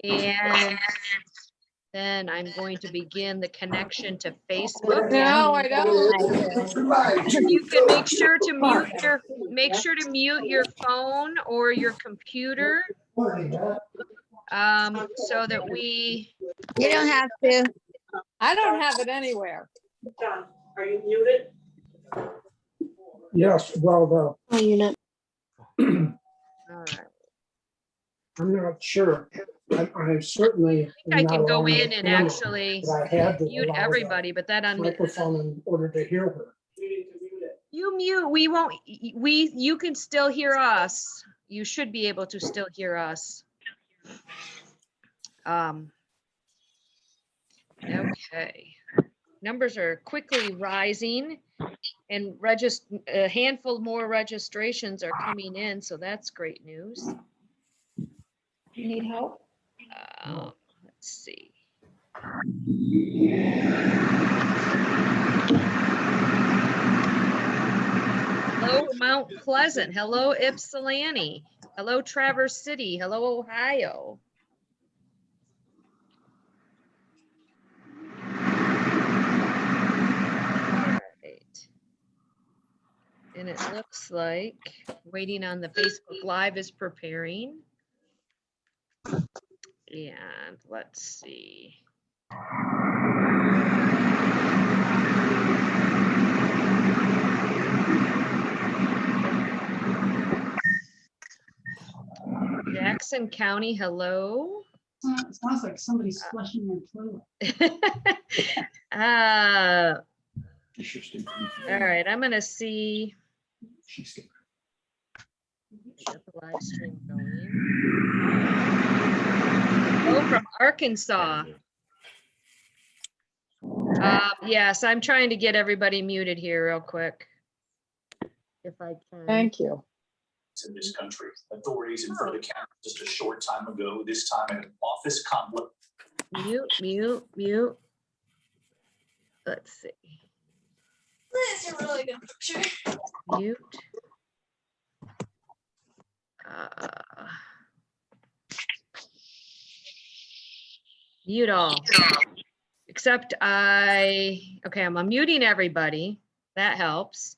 And then I'm going to begin the connection to Facebook. No, I don't. You can make sure to mute your phone or your computer, so that we. You don't have to. I don't have it anywhere. John, are you muted? Yes, well, Oh, you're not. All right. I'm not sure. I certainly. I can go in and actually I had to mute allow everybody, but that the on microphone in order to hear her. You need to mute it. you mute. We won't. You can still hear us. You should be able to still hear us. Okay. Numbers are quickly rising, and a handful more registrations are coming in, so that's great news. You need help? Let's see. Hello, Mount Pleasant. Hello, Ypsilanti. Hello, Traverse City. Hello, Ohio. And it looks like waiting on the Facebook Live is preparing. And let's see. Jackson County, hello. It sounds like somebody's flushing their toilet. All right, I'm gonna see. Get the live stream going. Oh, from Arkansas. Yes, I'm trying to get everybody muted here real quick. If I can. Thank you. In this country, authorities in front of the camera just a short time ago, this time at an office complex. Mute. Let's see. That's a really good picture. Mute. Mute all. Except okay, I'm unmuting everybody. That helps.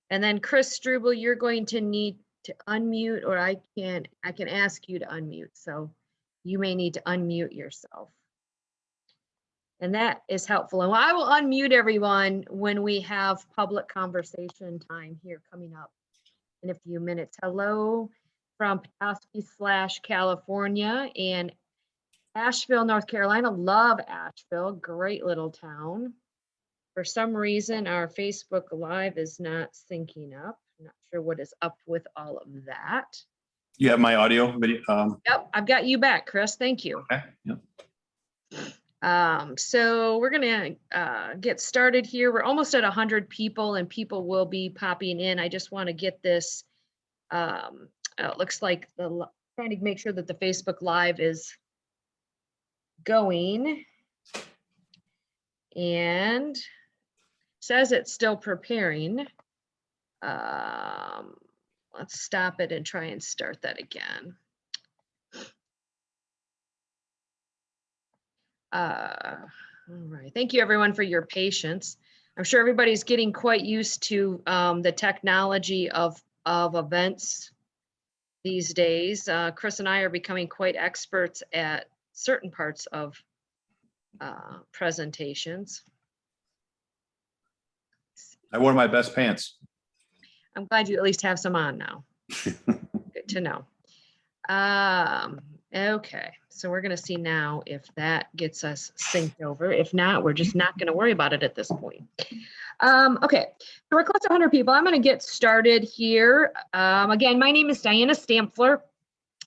And then Chris Struble, you're going to need to unmute, or I can ask you to unmute. So you may need to unmute yourself. And that is helpful. And I will unmute everyone when we have public conversation time here coming up in a few minutes. Hello from Petoskey/California and Asheville, North Carolina. Love Asheville, great little town. For some reason, our Facebook Live is not syncing up. I'm not sure what is up with all of that. You have my audio video? Yep, I've got you back, Chris. Thank you. Okay. Yep. So we're gonna get started here. We're almost at 100 people, and people will be popping in. I just want to get this. It looks like trying to make sure that the Facebook Live is going, and says it's still preparing. Let's stop it and try and start that again. All right, thank you everyone for your patience. I'm sure everybody's getting quite used to the technology of events these days. Chris and I are becoming quite experts at certain parts of presentations. I wore my best pants. I'm glad you at least have some on now. Good to know. Okay, so we're gonna see now if that gets us synced over. If not, we're just not gonna worry about it at this point. Okay, so we're close to 100 people. I'm gonna get started here. Again, my name is Diana Stampfler.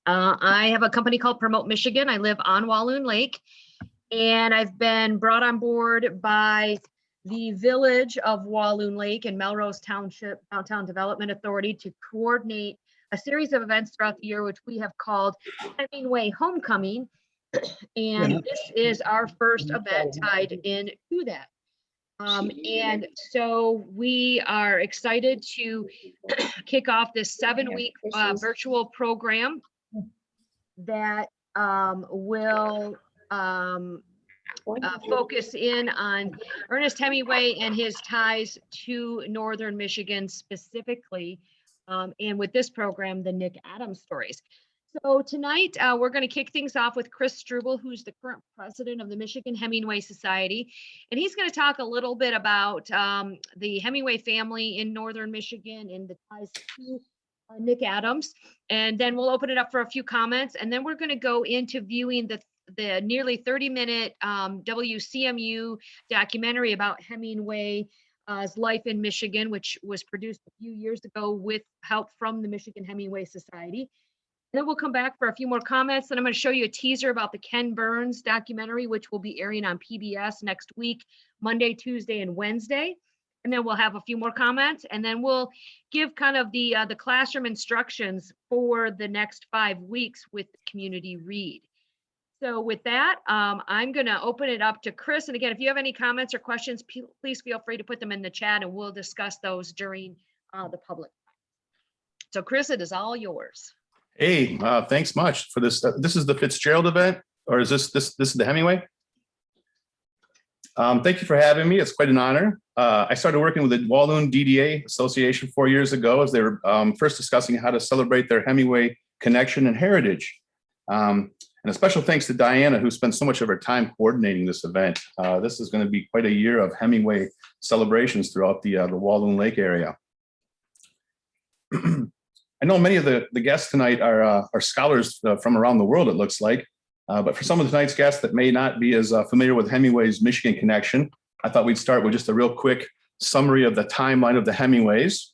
I have a company called Promote Michigan. I live on Walloon Lake, and I've been brought on board by the Village of Walloon Lake and Melrose Township Downtown Development Authority to coordinate a series of events throughout the year, which we have called Hemingway Homecoming. And this is our first event tied into that. And so we are excited to kick off this 7-week virtual program that will focus in on Ernest Hemingway and his ties to Northern Michigan specifically. And with this program, the Nick Adams stories. So tonight, we're going to kick things off with Chris Struble, who's the current president of the Michigan Hemingway Society. And he's going to talk a little bit about the Hemingway family in Northern Michigan and the ties to Nick Adams. And then we'll open it up for a few comments. And then we're going to go into viewing the nearly 30-minute WCMU documentary about Hemingway's life in Michigan, which was produced a few years ago with help from the Michigan Hemingway Society. And then we'll come back for a few more comments. And I'm going to show you a teaser about the Ken Burns documentary, which will be airing on PBS next week, Monday, Tuesday, and Wednesday. And then we'll have a few more comments, and then we'll give kind of the classroom instructions for the next 5 weeks with the community read. So with that, I'm going to open it up to Chris. And again, if you have any comments or questions, please feel free to put them in the chat, and we'll discuss those during the public. So Chris, it is all yours. Hey, thanks much for this. This is the Fitzgerald event, or is this is the Hemingway? Thank you for having me. It's quite an honor. I started working with the Walloon DDA Association 4 years ago as they were first discussing how to celebrate their Hemingway connection and heritage. And a special thanks to Diana, who spent so much of her time coordinating this event. This is going to be quite a year of Hemingway celebrations throughout the Walloon Lake area. I know many of the guests tonight are scholars from around the world, it looks like. But for some of tonight's guests that may not be as familiar with Hemingway's Michigan connection, I thought we'd start with just a real quick summary of the timeline of the Hemingways.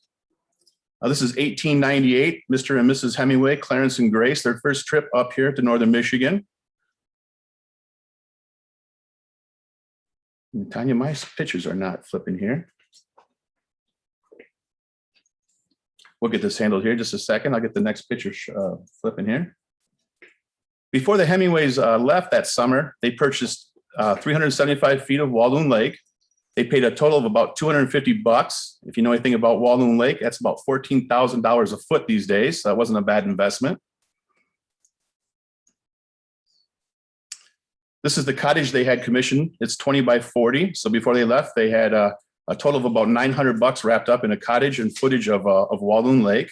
This is 1898, Mr. and Mrs. Hemingway, Clarence and Grace, their first trip up here to Northern Michigan. And Tanya, my pictures are not flipping here. We'll get this handled here just a second. I'll get the next picture flipping here. Before the Hemingways left that summer, they purchased 375 feet of Walloon Lake. They paid a total of about $250. If you know anything about Walloon Lake, that's about $14,000 a foot these days. So that wasn't a bad investment. This is the cottage they had commissioned. It's 20 by 40. So before they left, they had a total of about $900 wrapped up in a cottage and footage of Walloon Lake.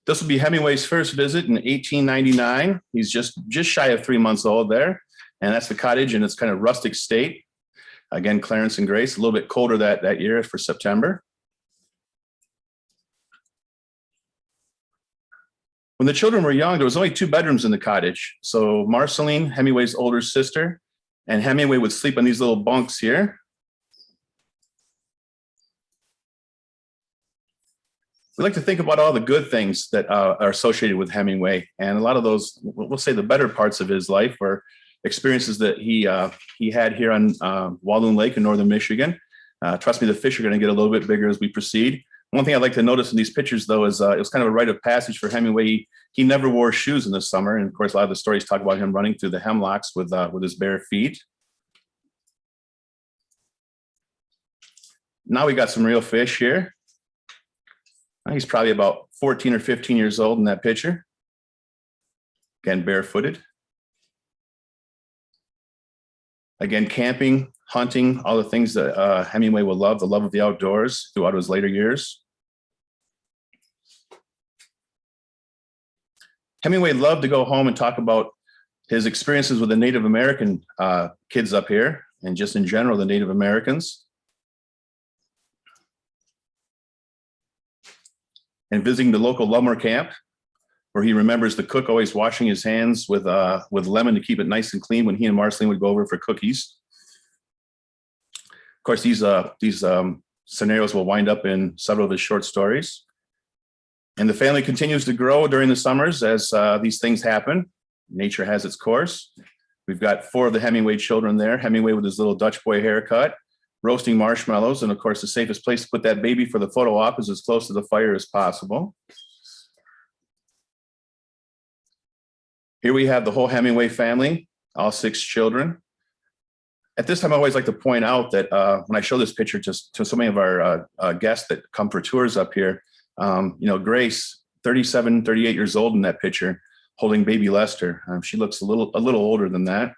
This will be Hemingway's first visit in 1899. He's just shy of 3 months old there. And that's the cottage in its kind of rustic state. Again, Clarence and Grace, a little bit colder that year for September. When the children were young, there was only 2 bedrooms in the cottage. So Marceline, Hemingway's older sister, and Hemingway would sleep on these little bunks here. We like to think about all the good things that are associated with Hemingway, and a lot of those, we'll say the better parts of his life were experiences that he had here on Walloon Lake in Northern Michigan. Trust me, the fish are going to get a little bit bigger as we proceed. One thing I'd like to notice in these pictures, though, is it was kind of a rite of passage for Hemingway. He never wore shoes in the summer, and of course, a lot of the stories talk about him running through the hemlocks with his bare feet. Now we got some real fish here. He's probably about 14 or 15 years old in that picture. Again, barefooted. Again, camping, hunting, all the things that Hemingway will love, the love of the outdoors throughout his later years. Hemingway loved to go home and talk about his experiences with the Native American kids up here, and just in general, the Native Americans. And visiting the local lumber camp, where he remembers the cook always washing his hands with lemon to keep it nice and clean when he and Marceline would go over for cookies. Of course, these scenarios will wind up in several of his short stories. And the family continues to grow during the summers as these things happen. Nature has its course. We've got 4 of the Hemingway children there. Hemingway with his little Dutch boy haircut, roasting marshmallows, and of course, the safest place to put that baby for the photo op is as close to the fire as possible. Here we have the whole Hemingway family, all 6 children. At this time, I always like to point out that when I show this picture just to so many of our guests that come for tours up here, Grace 37, 38 years old in that picture, holding baby Lester. She looks a little older than that.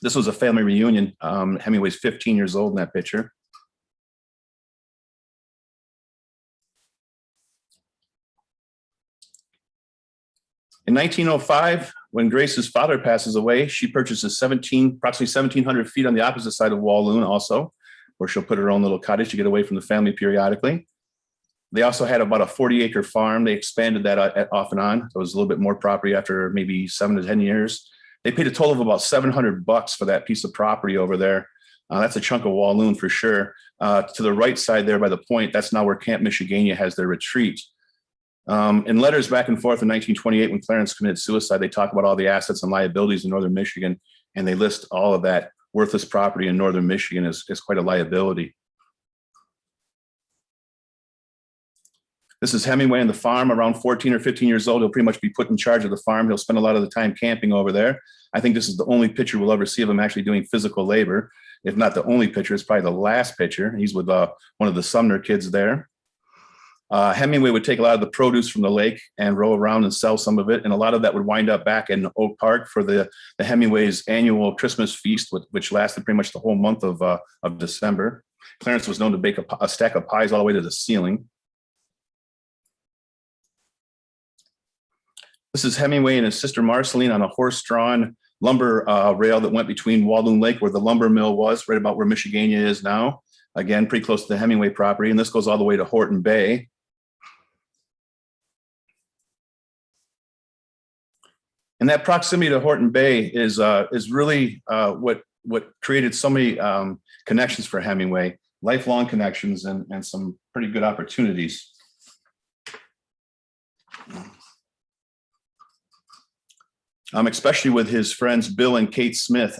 This was a family reunion. Hemingway's 15 years old in that picture. In 1905, when Grace's father passes away, she purchases approximately 1,700 feet on the opposite side of Walloon also, where she'll put her own little cottage to get away from the family periodically. They also had about a 40-acre farm. They expanded that off and on. It was a little bit more property after maybe 7 to 10 years. They paid a total of about $700 for that piece of property over there. That's a chunk of Walloon for sure. To the right side there by the point, that's now where Camp Michigania has their retreat. In letters back and forth in 1928, when Clarence committed suicide, they talk about all the assets and liabilities in northern Michigan, and they list all of that worthless property in northern Michigan as quite a liability. This is Hemingway on the farm, around 14 or 15 years old. He'll pretty much be put in charge of the farm. He'll spend a lot of the time camping over there. I think this is the only picture we'll ever see of him actually doing physical labor. If not the only picture, it's probably the last picture. He's with one of the Sumner kids there. Hemingway would take a lot of the produce from the lake and row around and sell some of it. And a lot of that would wind up back in Oak Park for the Hemingway's annual Christmas feast, which lasted pretty much the whole month of December. Clarence was known to bake a stack of pies all the way to the ceiling. This is Hemingway and his sister Marceline on a horse-drawn lumber rail that went between Walloon Lake, where the lumber mill was, right about where Michigania is now. Again, pretty close to the Hemingway property. And this goes all the way to Horton Bay. And that proximity to Horton Bay is really what created so many connections for Hemingway, lifelong connections and some pretty good opportunities. Especially with his friends Bill and Kate Smith.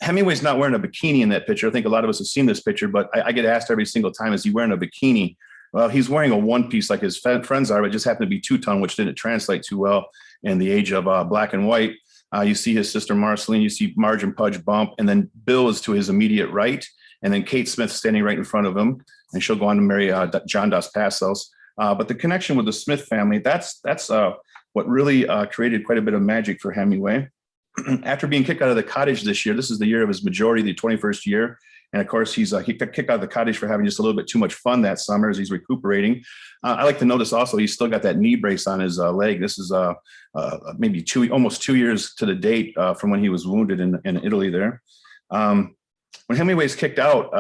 Hemingway's not wearing a bikini in that picture. I think a lot of us have seen this picture, but I get asked every single time, is he wearing a bikini? Well, he's wearing a one piece like his friends are, but it just happened to be two-tone, which didn't translate too well in the age of black and white. You see his sister Marceline, you see Marge and Pudge bump, and then Bill is to his immediate right, and then Kate Smith standing right in front of him, and she'll go on to marry John Dos Passos. But the connection with the Smith family, that's what really created quite a bit of magic for Hemingway. After being kicked out of the cottage this year, this is the year of his majority, the 21st year. And of course, he got kicked out of the cottage for having just a little bit too much fun that summer as he's recuperating. I like to notice also, he's still got that knee brace on his leg. This is maybe almost 2 years to the date from when he was wounded in Italy there. When Hemingway's kicked out,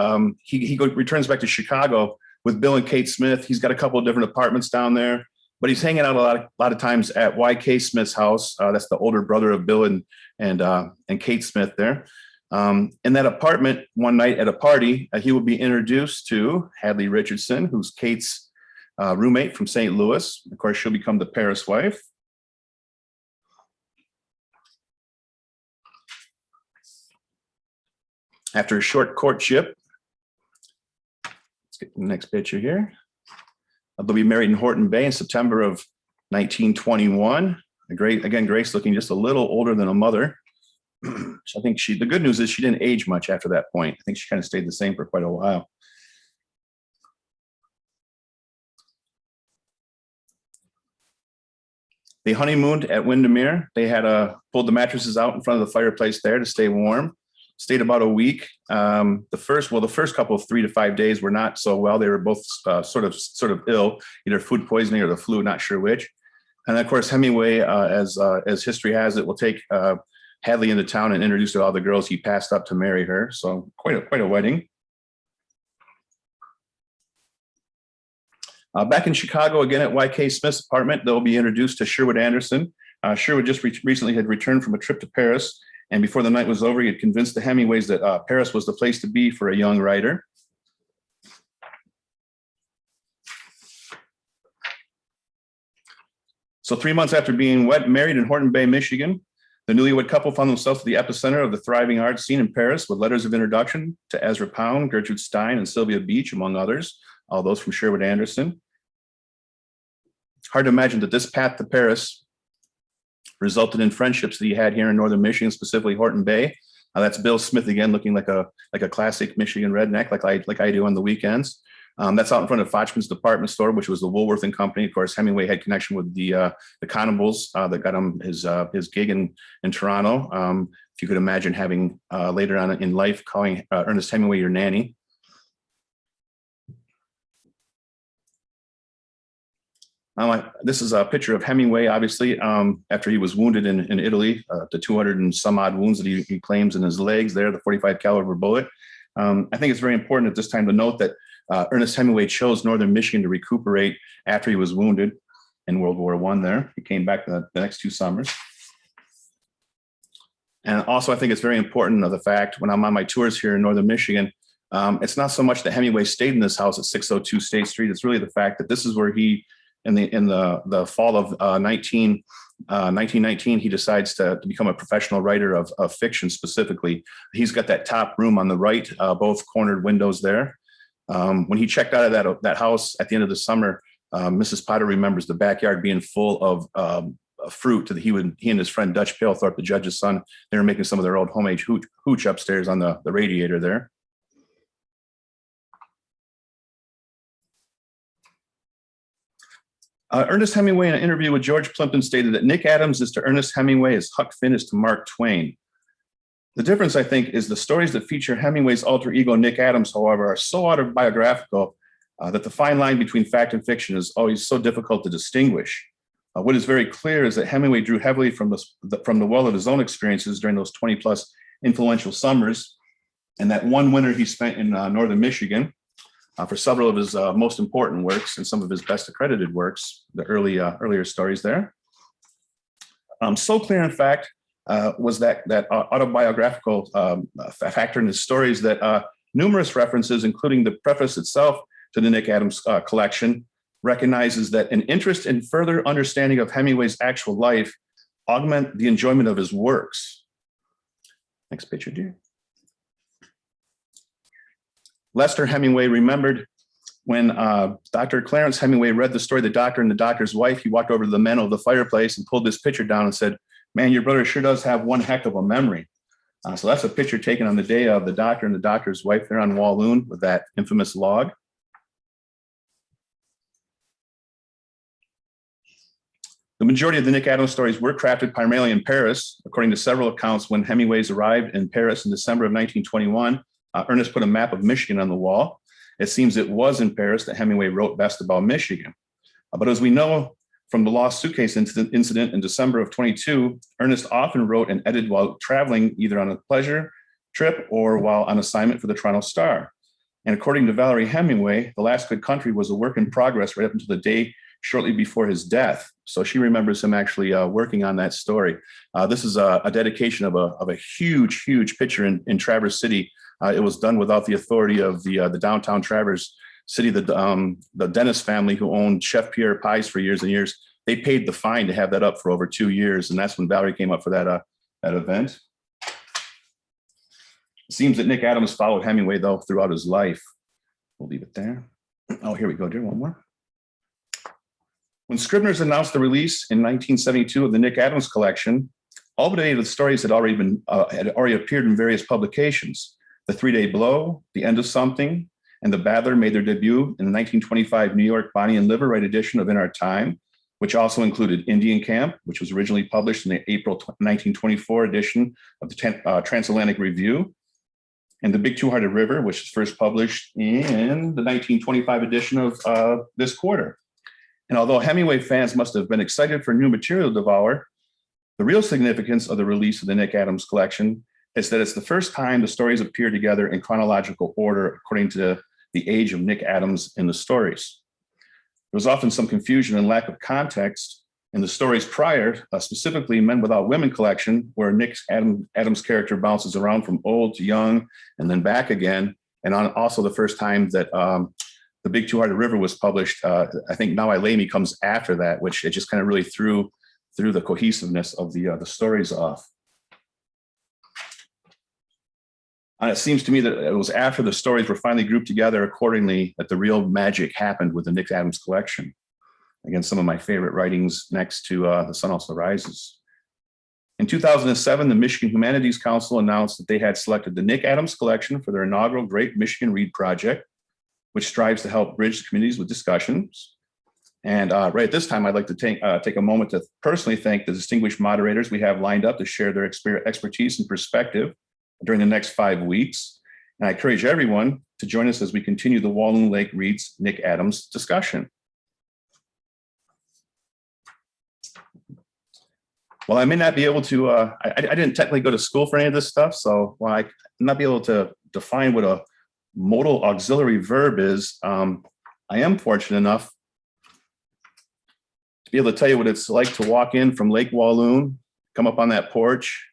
he returns back to Chicago with Bill and Kate Smith. He's got a couple of different apartments down there, but he's hanging out a lot of times at Y.K. Smith's house. That's the older brother of Bill and Kate Smith there. In that apartment one night at a party, he will be introduced to Hadley Richardson, who's Kate's roommate from St. Louis. Of course, she'll become the Paris wife. After a short courtship, let's get the next picture here. They'll be married in Horton Bay in September of 1921. Grace looking just a little older than a mother. So I think the good news is she didn't age much after that point. I think she kind of stayed the same for quite a while. They honeymooned at Windermere. They had pulled the mattresses out in front of the fireplace there to stay warm. Stayed about a week. The first couple of 3 to 5 days were not so well. They were both sort of ill, either food poisoning or the flu, not sure which. And of course, Hemingway, as history has it, will take Hadley into town and introduce to all the girls he passed up to marry her. So quite a wedding. Back in Chicago, again at Y.K. Smith's apartment, they'll be introduced to Sherwood Anderson. Sherwood just recently had returned from a trip to Paris. And before the night was over, he had convinced the Hemingways that Paris was the place to be for a young writer. So 3 months after being married in Horton Bay, Michigan, the newlywed couple found themselves at the epicenter of the thriving art scene in Paris with letters of introduction to Ezra Pound, Gertrude Stein, and Sylvia Beach, among others, all those from Sherwood Anderson. Hard to imagine that this path to Paris resulted in friendships that he had here in northern Michigan, specifically Horton Bay. That's Bill Smith again, looking like a classic Michigan redneck, like I do on the weekends. That's out in front of Fochman's department store, which was the Woolworth and Company. Of course, Hemingway had connection with the Constables that got him his gig in Toronto. If you could imagine having later on in life calling Ernest Hemingway your nanny. This is a picture of Hemingway, obviously, after he was wounded in Italy, the 200 and some odd wounds that he claims in his legs there, the 45 caliber bullet. I think it's very important at this time to note that Ernest Hemingway chose Northern Michigan to recuperate after he was wounded in World War I there. He came back the next 2 summers. And also, I think it's very important of the fact when I'm on my tours here in Northern Michigan, it's not so much that Hemingway stayed in this house at 602 State Street. It's really the fact that this is where he, in the fall of 1919, he decides to become a professional writer of fiction specifically. He's got that top room on the right, both cornered windows there. When he checked out of that house at the end of the summer, Mrs. Potter remembers the backyard being full of fruit. He and his friend Dutch Palethorpe, the judge's son, they were making some of their old homemade hooch upstairs on the radiator there. Ernest Hemingway, in an interview with George Plimpton, stated that Nick Adams is to Ernest Hemingway as Huck Finn is to Mark Twain. The difference, I think, is the stories that feature Hemingway's alter ego, Nick Adams, however, are so autobiographical that the fine line between fact and fiction is always so difficult to distinguish. What is very clear is that Hemingway drew heavily from the well of his own experiences during those 20-plus influential summers, and that one winter he spent in Northern Michigan, for several of his most important works and some of his best accredited works, the earlier stories there. So clear, in fact, was that autobiographical factor in his stories that numerous references, including the preface itself to the Nick Adams collection, recognizes that an interest in further understanding of Hemingway's actual life augment the enjoyment of his works. Next picture, dear. Lester Hemingway remembered when Dr. Clarence Hemingway read the story, The Doctor and the Doctor's Wife, he walked over to the mantel of the fireplace and pulled this picture down and said, "Man, your brother sure does have one heck of a memory." So that's a picture taken on the day of The Doctor and the Doctor's Wife there on Walloon with that infamous log. The majority of the Nick Adams stories were crafted primarily in Paris. According to several accounts, when Hemingway's arrived in Paris in December of 1921, Ernest put a map of Michigan on the wall. It seems it was in Paris that Hemingway wrote best about Michigan. But as we know from the lost suitcase incident in December of 22, Ernest often wrote and edited while traveling, either on a pleasure trip or while on assignment for the Toronto Star. And according to Valerie Hemingway, The Last Good Country was a work in progress right up until the day shortly before his death. So she remembers him actually working on that story. This is a dedication of a huge, huge picture in Traverse City. It was done without the authority of the downtown Traverse City. The Dennis family, who owned Chef Pierre Pies for years and years, they paid the fine to have that up for over 2 years. And that's when Valerie came up for that event. It seems that Nick Adams followed Hemingway, though, throughout his life. We'll leave it there. Oh, here we go, dear, one more. When Scribner's announced the release in 1972 of the Nick Adams collection, all but 8 of the stories had already appeared in various publications. The 3-Day Blow, The End of Something, and The Battler made their debut in the 1925 New York Bonnie and Liverwright edition of In Our Time, which also included Indian Camp, which was originally published in the April 1924 edition of the Transatlantic Review, and The Big Two-Hearted River, which was first published in the 1925 edition of this quarter. And although Hemingway fans must have been excited for new material to devour, the real significance of the release of the Nick Adams collection is that it's the first time the stories appear together in chronological order according to the age of Nick Adams in the stories. There was often some confusion and lack of context in the stories prior, specifically Men Without Women collection, where Nick Adams' character bounces around from old to young and then back again. And also the first time that The Big Two-Hearted River was published, I think Now I Lay Me comes after that, which it just kind of really threw the cohesiveness of the stories off. And it seems to me that it was after the stories were finally grouped together accordingly that the real magic happened with the Nick Adams collection. Again, some of my favorite writings next to The Sun Also Rises. In 2007, the Michigan Humanities Council announced that they had selected the Nick Adams collection for their inaugural Great Michigan Read Project. which strives to help bridge communities with discussions. And right at this time, I'd like to take a moment to personally thank the distinguished moderators we have lined up to share their expertise and perspective during the next 5 weeks. And I encourage everyone to join us as we continue the Walloon Lake Reads Nick Adams discussion. Well, I may not be able to, I didn't technically go to school for any of this stuff, so while I'm not be able to define what a modal auxiliary verb is, I am fortunate enough to be able to tell you what it's like to walk in from Lake Walloon, come up on that porch,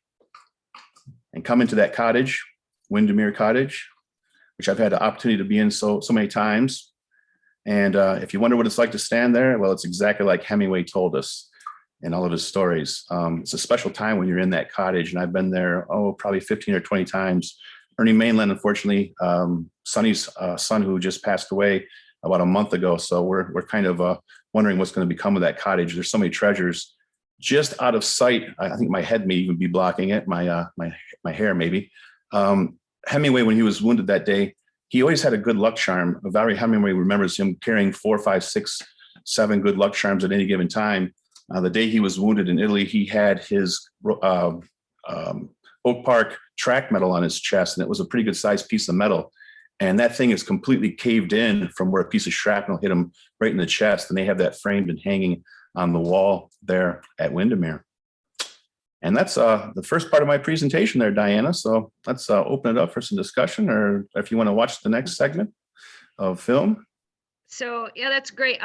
and come into that cottage, Windermere Cottage, which I've had the opportunity to be in so many times. And if you wonder what it's like to stand there, well, it's exactly like Hemingway told us in all of his stories. It's a special time when you're in that cottage, and I've been there, probably 15 or 20 times. Ernie Mainland, unfortunately, Sonny's son, who just passed away about a month ago. So we're kind of wondering what's going to become of that cottage. There's so many treasures just out of sight. I think my head may even be blocking it, my hair maybe. Hemingway, when he was wounded that day, he always had a good luck charm. Valerie Hemingway remembers him carrying 4, 5, 6, 7 good luck charms at any given time. The day he was wounded in Italy, he had his Oak Park track medal on his chest, and it was a pretty good sized piece of metal. And that thing is completely caved in from where a piece of shrapnel hit him right in the chest. And they have that framed and hanging on the wall there at Windermere. And that's the first part of my presentation there, Diana. So let's open it up for some discussion, or if you want to watch the next segment of film. So yeah, that's great.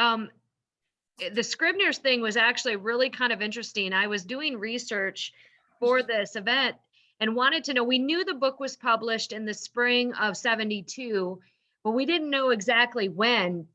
The Scribner's thing was actually really kind of interesting. I was doing research for this event and wanted to know, we knew the book was published in the spring of '72, but we didn't know exactly when.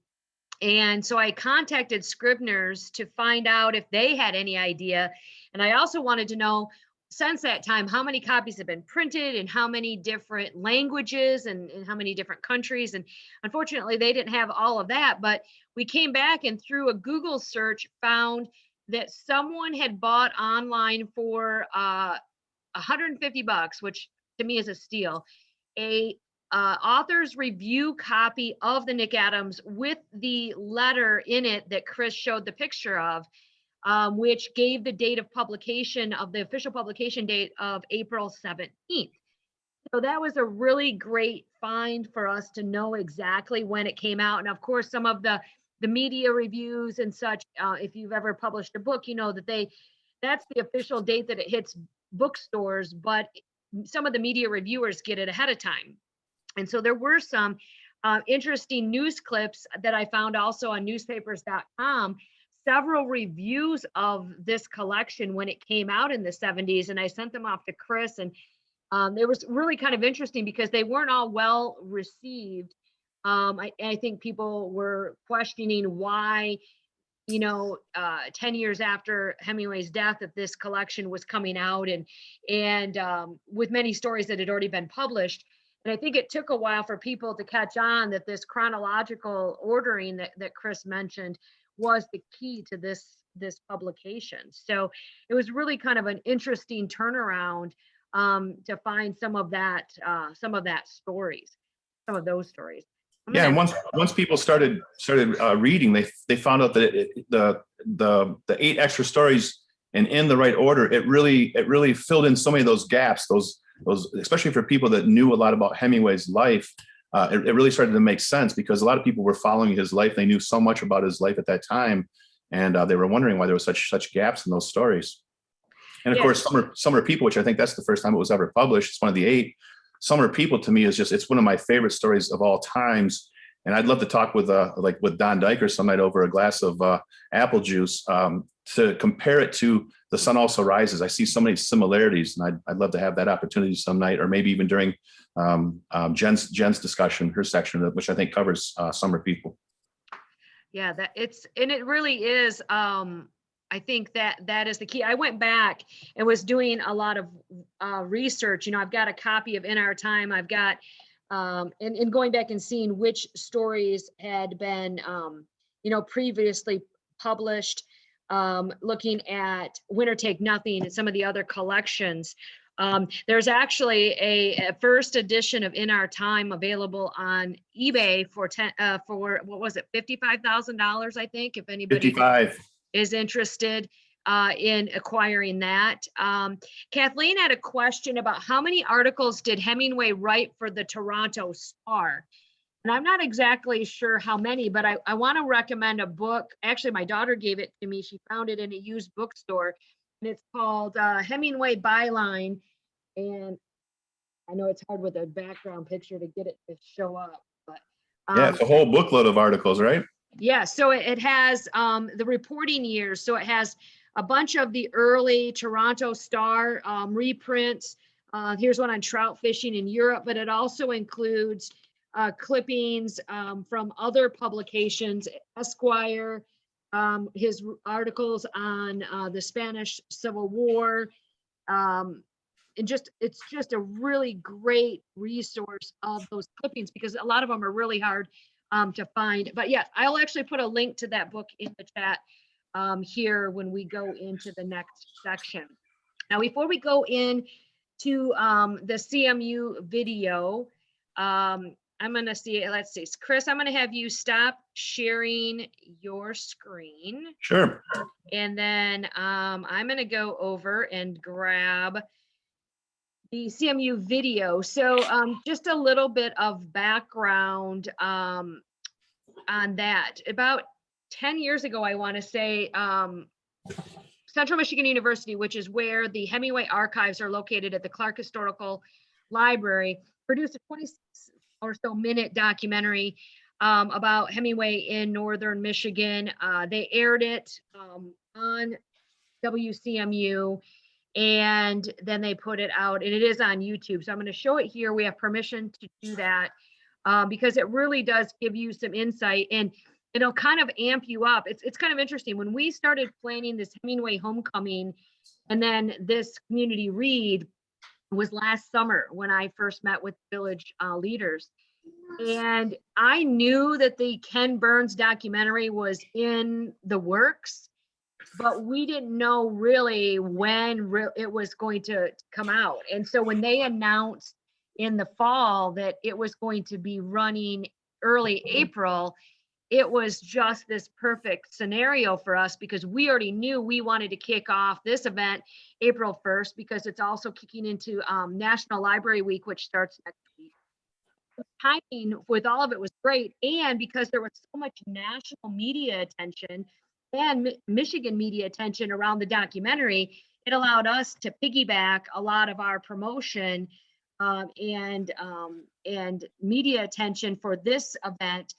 And so I contacted Scribner's to find out if they had any idea. And I also wanted to know, since that time, how many copies have been printed and how many different languages and how many different countries. And unfortunately, they didn't have all of that, but we came back and through a Google search found that someone had bought online for $150, which to me is a steal, a author's review copy of the Nick Adams with the letter in it that Chris showed the picture of, which gave the date of publication of the official publication date of April 17th. So that was a really great find for us to know exactly when it came out. And of course, some of the media reviews and such, if you've ever published a book, you know that that's the official date that it hits bookstores, but some of the media reviewers get it ahead of time. And so there were some interesting news clips that I found also on newspapers.com, several reviews of this collection when it came out in the 70s. And I sent them off to Chris, and it was really kind of interesting because they weren't all well received. I think people were questioning why, 10 years after Hemingway's death, that this collection was coming out, and with many stories that had already been published. And I think it took a while for people to catch on that this chronological ordering that Chris mentioned was the key to this publication. So it was really kind of an interesting turnaround to find some of those stories. Yeah, and once people started reading, they found out that the 8 extra stories and in the right order, it really filled in so many of those gaps, those especially for people that knew a lot about Hemingway's life. It really started to make sense because a lot of people were following his life. They knew so much about his life at that time, and they were wondering why there was such gaps in those stories. And of course, Summer People, which I think that's the first time it was ever published. It's one of the 8. Summer People to me it's one of my favorite stories of all times. And I'd love to talk with Don Diker some night over a glass of apple juice to compare it to The Sun Also Rises. I see so many similarities, and I'd love to have that opportunity some night, or maybe even during Jen's discussion, her section, which I think covers Summer People. Yeah, it really is. I think that is the key. I went back and was doing a lot of research. I've got a copy of In Our Time. I've got and going back and seeing which stories had been previously published, looking at Winner Take Nothing and some of the other collections. There's actually a first edition of In Our Time available on eBay for what was it, $55,000, I think, if anybody 55. is interested in acquiring that. Kathleen had a question about how many articles did Hemingway write for the Toronto Star? And I'm not exactly sure how many, but I want to recommend a book. Actually, my daughter gave it to me. She found it in a used bookstore, and it's called Hemingway Byline. And I know it's hard with a background picture to get it to show up, but Yeah, it's a whole bookload of articles, right? yeah, so it has the reporting years. So it has a bunch of the early Toronto Star reprints. Here's one on trout fishing in Europe, but it also includes clippings from other publications, Esquire, his articles on the Spanish Civil War. And it's just a really great resource of those clippings because a lot of them are really hard to find. But yeah, I'll actually put a link to that book in the chat here when we go into the next section. Now, before we go in to the CMU video, I'm going to see, let's see, Chris, I'm going to have you stop sharing your screen. Sure. And then I'm going to go over and grab the CMU video. So just a little bit of background on that. About 10 years ago, I want to say, Central Michigan University, which is where the Hemingway archives are located at the Clark Historical Library, produced a 26 or so minute documentary about Hemingway in Northern Michigan. They aired it on WCMU, and then they put it out, and it is on YouTube. So I'm going to show it here. We have permission to do that because it really does give you some insight, and it'll kind of amp you up. It's kind of interesting. When we started planning this Hemingway homecoming and then this community read was last summer when I first met with village leaders. And I knew that the Ken Burns documentary was in the works, but we didn't know really when it was going to come out. And so when they announced in the fall that it was going to be running early April, it was just this perfect scenario for us because we already knew we wanted to kick off this event April 1st because it's also kicking into National Library Week, which starts next week. The timing with all of it was great. And because there was so much national media attention and Michigan media attention around the documentary, it allowed us to piggyback a lot of our promotion and media attention for this event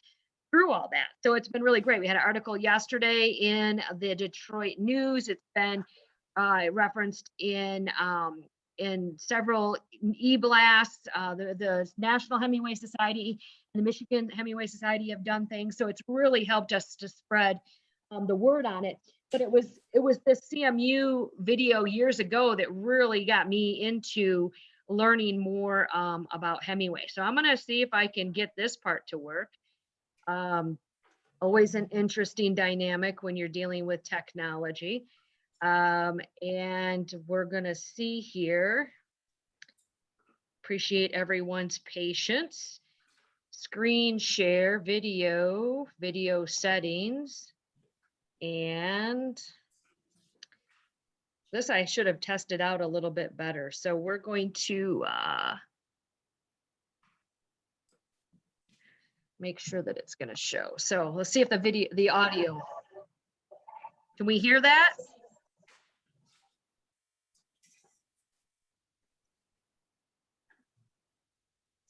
through all that. So it's been really great. We had an article yesterday in the Detroit News. It's been referenced in several e-blasts. The National Hemingway Society and the Michigan Hemingway Society have done things. So it's really helped us to spread the word on it. But it was this CMU video years ago that really got me into learning more about Hemingway. So I'm going to see if I can get this part to work. Always an interesting dynamic when you're dealing with technology. And we're going to see here. Appreciate everyone's patience. Screen share, video settings. And this I should have tested out a little bit better. So we're going to make sure that it's going to show. So let's see if the audio, can we hear that?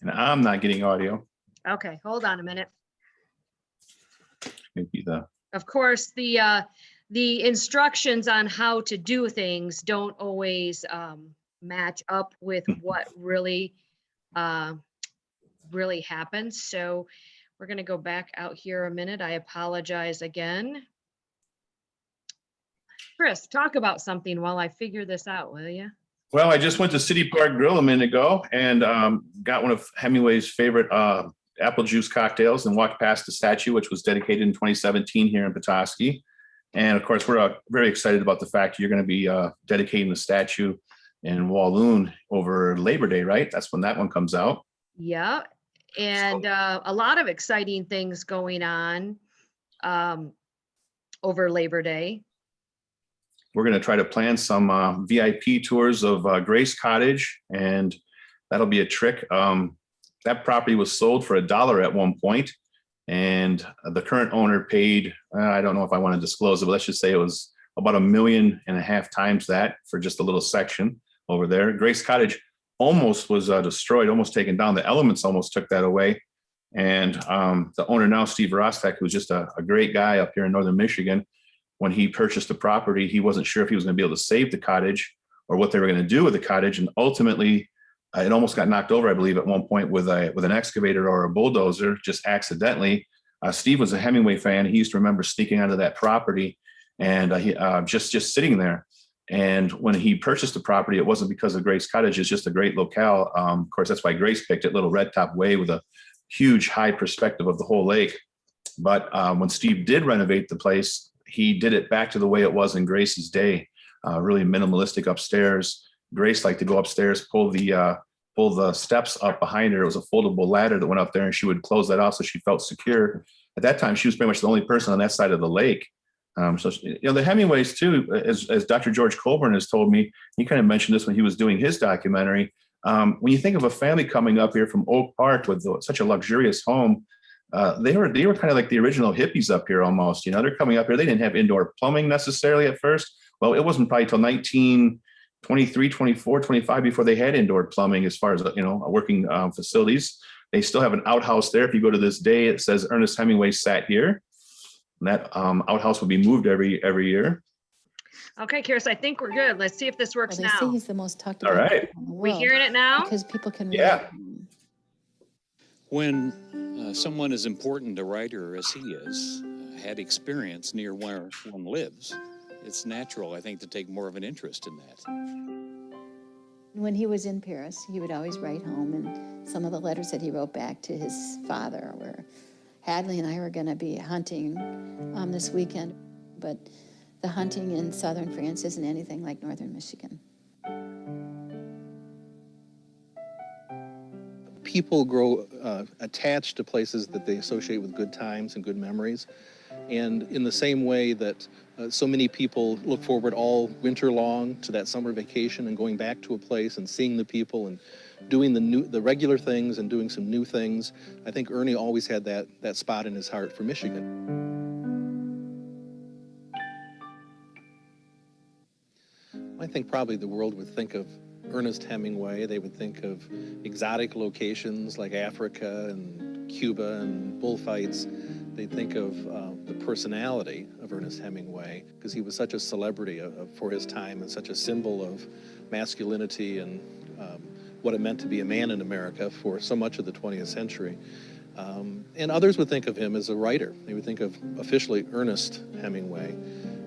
And I'm not getting audio. Okay, hold on a minute. Maybe Of course, the instructions on how to do things don't always match up with what really happens. So we're going to go back out here a minute. I apologize again. Chris, talk about something while I figure this out, will you? Well, I just went to City Park Grill a minute ago and got one of Hemingway's favorite apple juice cocktails and walked past the statue, which was dedicated in 2017 here in Petoskey. And of course, we're very excited about the fact you're going to be dedicating the statue in Walloon over Labor Day, right? That's when that one comes out. Yeah, and a lot of exciting things going on over Labor Day. We're going to try to plan some VIP tours of Grace Cottage, and that'll be a trick. That property was sold for $1 at one point, and the current owner paid, I don't know if I want to disclose it, but let's just say it was about 1.5 million times that for just a little section over there. Grace Cottage almost was destroyed, almost taken down. The elements almost took that away. And the owner now, Steve Rostek, who's just a great guy up here in Northern Michigan, when he purchased the property, he wasn't sure if he was going to be able to save the cottage or what they were going to do with the cottage. And ultimately, it almost got knocked over, I believe, at one point with an excavator or a bulldozer, just accidentally. Steve was a Hemingway fan. He used to remember sneaking onto that property and he just sitting there. And when he purchased the property, it wasn't because of Grace Cottage. It's just a great locale. Of course, that's why Grace picked it, little red top way with a huge high perspective of the whole lake. But when Steve did renovate the place, he did it back to the way it was in Grace's day, really minimalistic upstairs. Grace liked to go upstairs, pull the steps up behind her. It was a foldable ladder that went up there, and she would close that off so she felt secure. At that time, she was pretty much the only person on that side of the lake. The Hemingways too, as Dr. George Colburn has told me, he kind of mentioned this when he was doing his documentary. When you think of a family coming up here from Oak Park with such a luxurious home, they were kind of like the original hippies up here almost. They're coming up here. They didn't have indoor plumbing necessarily at first. Well, it wasn't probably till 1923, 24, 25 before they had indoor plumbing as far as, working facilities. They still have an outhouse there. If you go to this day, it says Ernest Hemingway sat here. And that outhouse will be moved every year. Okay, Kiris, I think we're good. Let's see if this works Well, they say now. he's the most talked All about right. in the We world hearing it now? because people can read Yeah. it. When someone as important a writer as he is had experience near where one lives, it's natural, I think, to take more of an interest in that. When he was in Paris, he would always write home, and some of the letters that he wrote back to his father were, Hadley and I were going to be hunting this weekend, but the hunting in southern France isn't anything like northern Michigan. People grow attached to places that they associate with good times and good memories. And in the same way that so many people look forward all winter long to that summer vacation and going back to a place and seeing the people and doing the regular things and doing some new things, I think Ernie always had that spot in his heart for Michigan. I think probably the world would think of Ernest Hemingway. They would think of exotic locations like Africa and Cuba and bullfights. They'd think of the personality of Ernest Hemingway because he was such a celebrity for his time and such a symbol of masculinity and what it meant to be a man in America for so much of the 20th century. And others would think of him as a writer. They would think of officially Ernest Hemingway.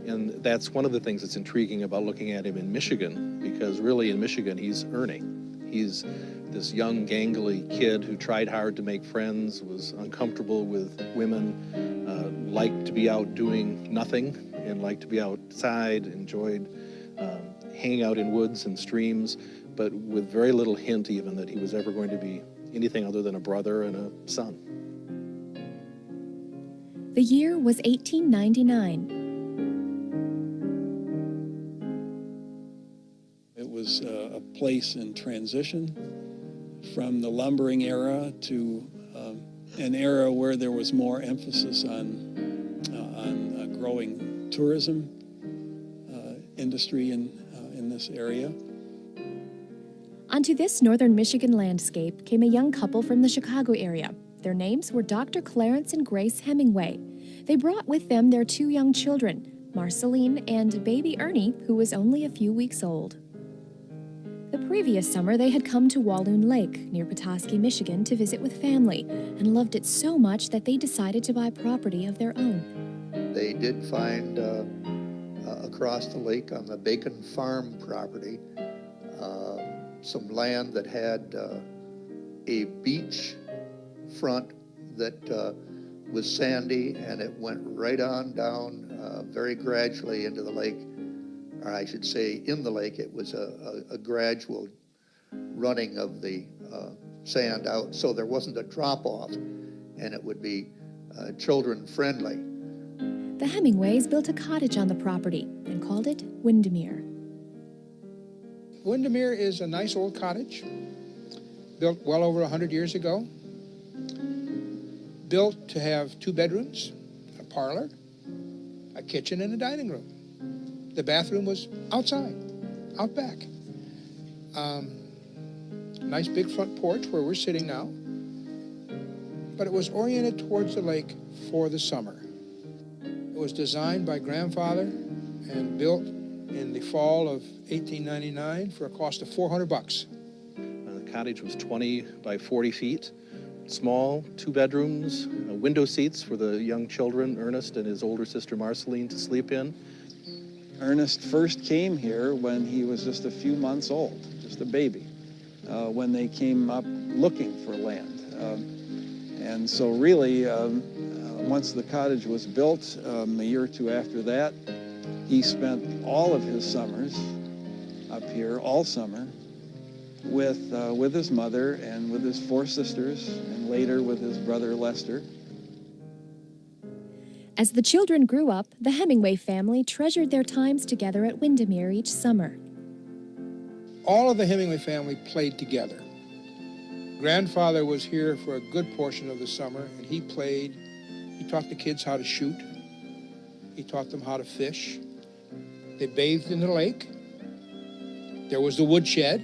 And that's one of the things that's intriguing about looking at him in Michigan, because really in Michigan, he's Ernie. He's this young, gangly kid who tried hard to make friends, was uncomfortable with women, liked to be out doing nothing, and liked to be outside, enjoyed hanging out in woods and streams, but with very little hint even that he was ever going to be anything other than a brother and a son. The year was 1899. It was a place in transition from the lumbering era to an era where there was more emphasis on growing tourism industry in this area. Onto this northern Michigan landscape came a young couple from the Chicago area. Their names were Dr. Clarence and Grace Hemingway. They brought with them their 2 young children, Marceline and baby Ernie, who was only a few weeks old. The previous summer, they had come to Walloon Lake, near Petoskey, Michigan, to visit with family, and loved it so much that they decided to buy property of their own. They did find across the lake on the Bacon Farm property some land that had a beach front that was sandy, and it went right on down very gradually into the lake. or I should say in the lake, it was a gradual running of the sand out, so there wasn't a drop off, and it would be children friendly. The Hemingways built a cottage on the property and called it Windermere. Windermere is a nice old cottage, built well over 100 years ago. Built to have 2 bedrooms, a parlor, a kitchen, and a dining room. The bathroom was outside, out back. Nice big front porch where we're sitting now. But it was oriented towards the lake for the summer. It was designed by grandfather and built in the fall of 1899 for a cost of $400. The cottage was 20 by 40 feet, small, 2 bedrooms, window seats for the young children, Ernest and his older sister Marceline, to sleep in. Ernest first came here when he was just a few months old, just a baby, when they came up looking for land. And so really, once the cottage was built, a year or 2 after that, he spent all of his summers up here, all summer, with his mother and with his 4 sisters, and later with his brother Lester. As the children grew up, the Hemingway family treasured their times together at Windermere each summer. All of the Hemingway family played together. Grandfather was here for a good portion of the summer, and he played. He taught the kids how to shoot. He taught them how to fish. They bathed in the lake. There was the woodshed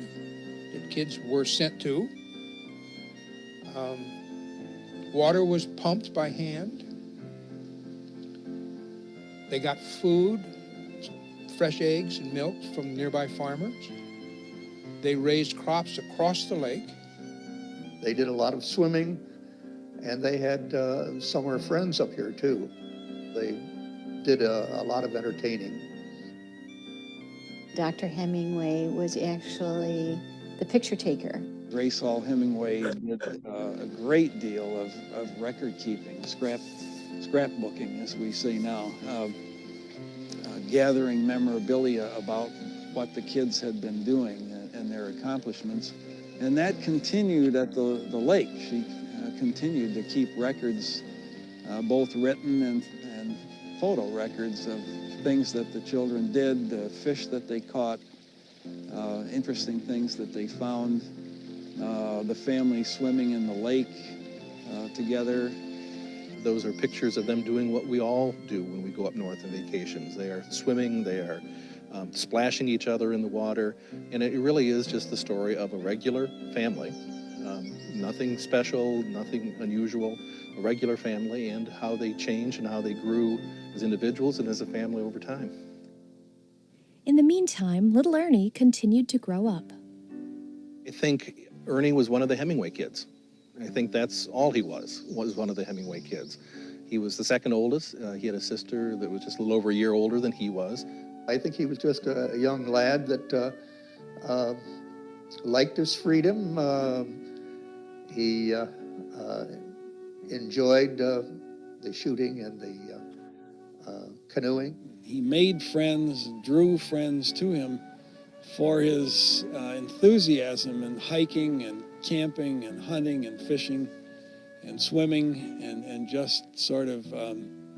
that kids were sent to. Water was pumped by hand. They got food, fresh eggs and milk from nearby farmers. They raised crops across the lake. They did a lot of swimming, and they had summer friends up here too. They did a lot of entertaining. Dr. Hemingway was actually the picture taker. Grace Hall Hemingway did a great deal of record keeping, scrapbooking, as we say now, gathering memorabilia about what the kids had been doing and their accomplishments. And that continued at the lake. She continued to keep records, both written and photo records of things that the children did, fish that they caught, interesting things that they found, the family swimming in the lake together. Those are pictures of them doing what we all do when we go up north on vacations. They are swimming, they are splashing each other in the water, and it really is just the story of a regular family. Nothing special, nothing unusual, a regular family, and how they changed and how they grew as individuals and as a family over time. In the meantime, little Ernie continued to grow up. I think Ernie was one of the Hemingway kids. I think that's all he was one of the Hemingway kids. He was the second oldest. He had a sister that was just a little over a year older than he was. I think he was just a young lad that liked his freedom. He enjoyed the shooting and the canoeing. He made friends, drew friends to him for his enthusiasm in hiking and camping and hunting and fishing and swimming and just sort of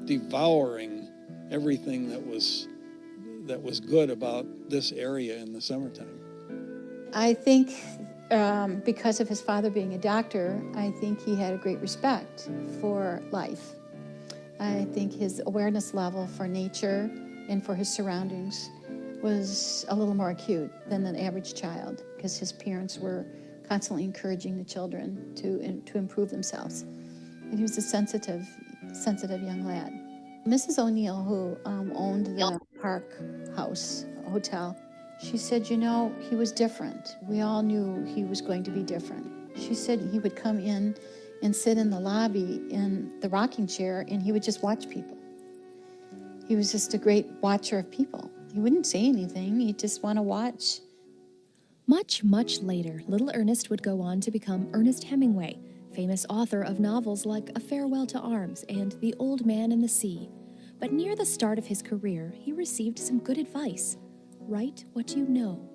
devouring everything that was good about this area in the summertime. I think because of his father being a doctor, I think he had a great respect for life. I think his awareness level for nature and for his surroundings was a little more acute than an average child, because his parents were constantly encouraging the children to improve themselves. And he was a sensitive young lad. Mrs. O'Neill, who owned the Park House Hotel, she said, you know, he was different. We all knew he was going to be different. She said he would come in and sit in the lobby in the rocking chair, and he would just watch people. He was just a great watcher of people. He wouldn't say anything, he'd just want to watch. Much, much later, little Ernest would go on to become Ernest Hemingway, famous author of novels like A Farewell to Arms and The Old Man and the Sea. But near the start of his career, he received some good advice. Write what you know.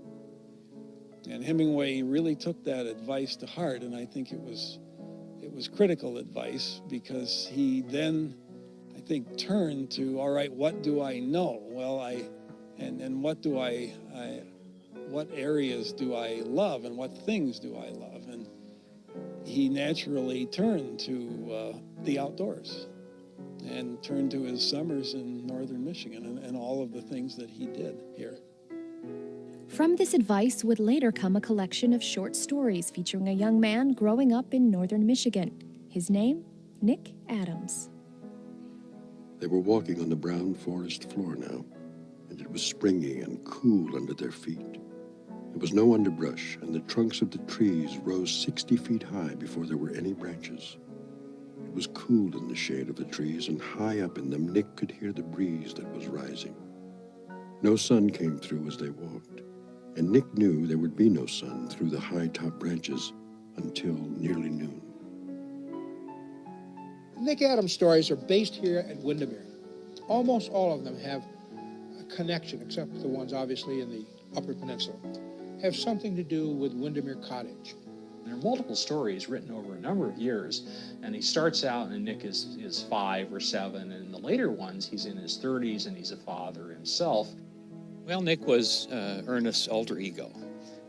And Hemingway really took that advice to heart, and I think it was critical advice, because he then, I think, turned to, all right, what do I know? Well, what areas do I love, and what things do I love? And he naturally turned to the outdoors, and turned to his summers in northern Michigan and all of the things that he did here. From this advice would later come a collection of short stories featuring a young man growing up in northern Michigan. His name, Nick Adams. They were walking on the brown forest floor now, and it was springy and cool under their feet. There was no underbrush, and the trunks of the trees rose 60 feet high before there were any branches. It was cool in the shade of the trees, and high up in them Nick could hear the breeze that was rising. No sun came through as they walked, and Nick knew there would be no sun through the high-top branches until nearly noon. Nick Adams stories are based here at Windermere. Almost all of them have a connection, except the ones obviously in the Upper Peninsula, have something to do with Windermere Cottage. There are multiple stories written over a number of years, and he starts out and Nick is 5 or 7, and in the later ones he's in his 30s and he's a father himself. Well, Nick was Ernest's alter ego,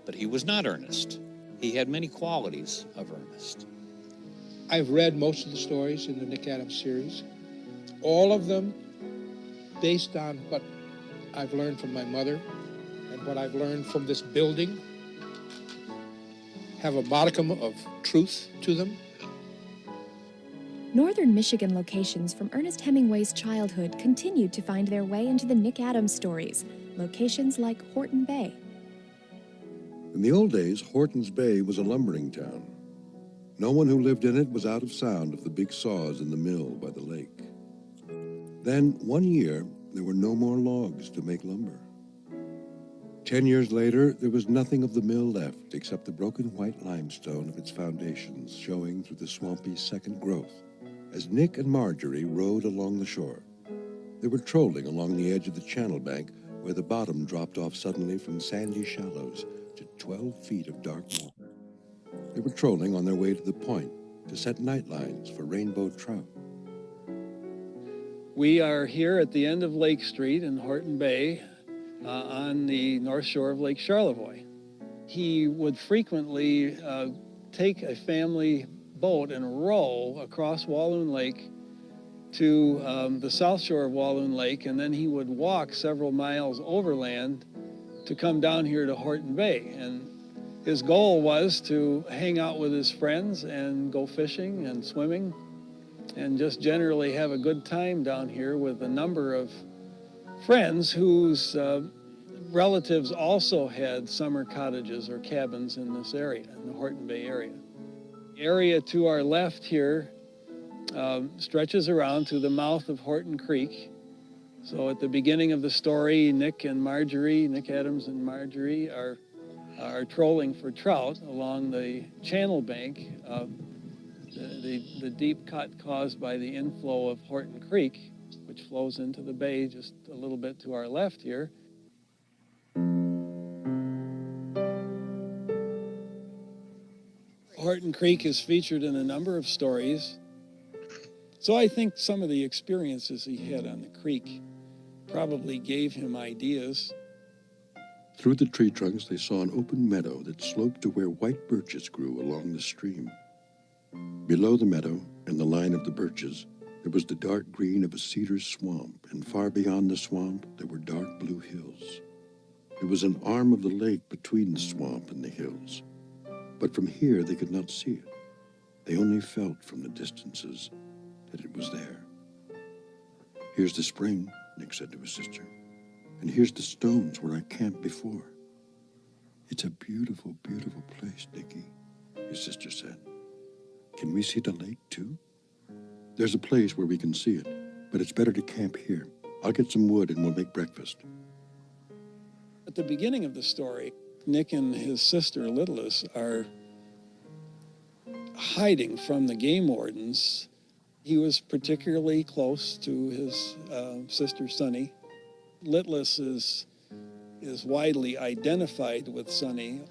but he was not Ernest. He had many qualities of Ernest. I've read most of the stories in the Nick Adams series, all of them based on what I've learned from my mother and what I've learned from this building, have a modicum of truth to them. Northern Michigan locations from Ernest Hemingway's childhood continued to find their way into the Nick Adams stories, locations like Horton Bay. In the old days, Horton's Bay was a lumbering town. No one who lived in it was out of sound of the big saws in the mill by the lake. Then, one year, there were no more logs to make lumber. 10 years later, there was nothing of the mill left except the broken white limestone of its foundations showing through the swampy second growth as Nick and Marjorie rowed along the shore. They were trolling along the edge of the channel bank where the bottom dropped off suddenly from sandy shallows to 12 feet of dark water. They were trolling on their way to the point to set night lines for rainbow trout. We are here at the end of Lake Street in Horton Bay on the north shore of Lake Charlevoix. He would frequently take a family boat and row across Walloon Lake to the south shore of Walloon Lake, and then he would walk several miles overland to come down here to Horton Bay. And his goal was to hang out with his friends and go fishing and swimming and just generally have a good time down here with a number of friends whose relatives also had summer cottages or cabins in this area, in the Horton Bay area. The area to our left here stretches around to the mouth of Horton Creek. So at the beginning of the story, Nick Adams and Marjorie are trolling for trout along the channel bank, the deep cut caused by the inflow of Horton Creek, which flows into the bay just a little bit to our left here. Horton Creek is featured in a number of stories. So I think some of the experiences he had on the creek probably gave him ideas. Through the tree trunks, they saw an open meadow that sloped to where white birches grew along the stream. Below the meadow and the line of the birches, there was the dark green of a cedar swamp, and far beyond the swamp, there were dark blue hills. There was an arm of the lake between the swamp and the hills, but from here they could not see it. They only felt from the distances that it was there. "Here's the spring," Nick said to his sister, "and here's the stones where I camped before." "It's a beautiful, beautiful place, Nicky," his sister said. "Can we see the lake, too?" "There's a place where we can see it, but it's better to camp here. I'll get some wood and we'll make breakfast." At the beginning of the story, Nick and his sister, Littlest, are hiding from the game wardens. He was particularly close to his sister, Sonny. Littlest is is widely identified with Sonny.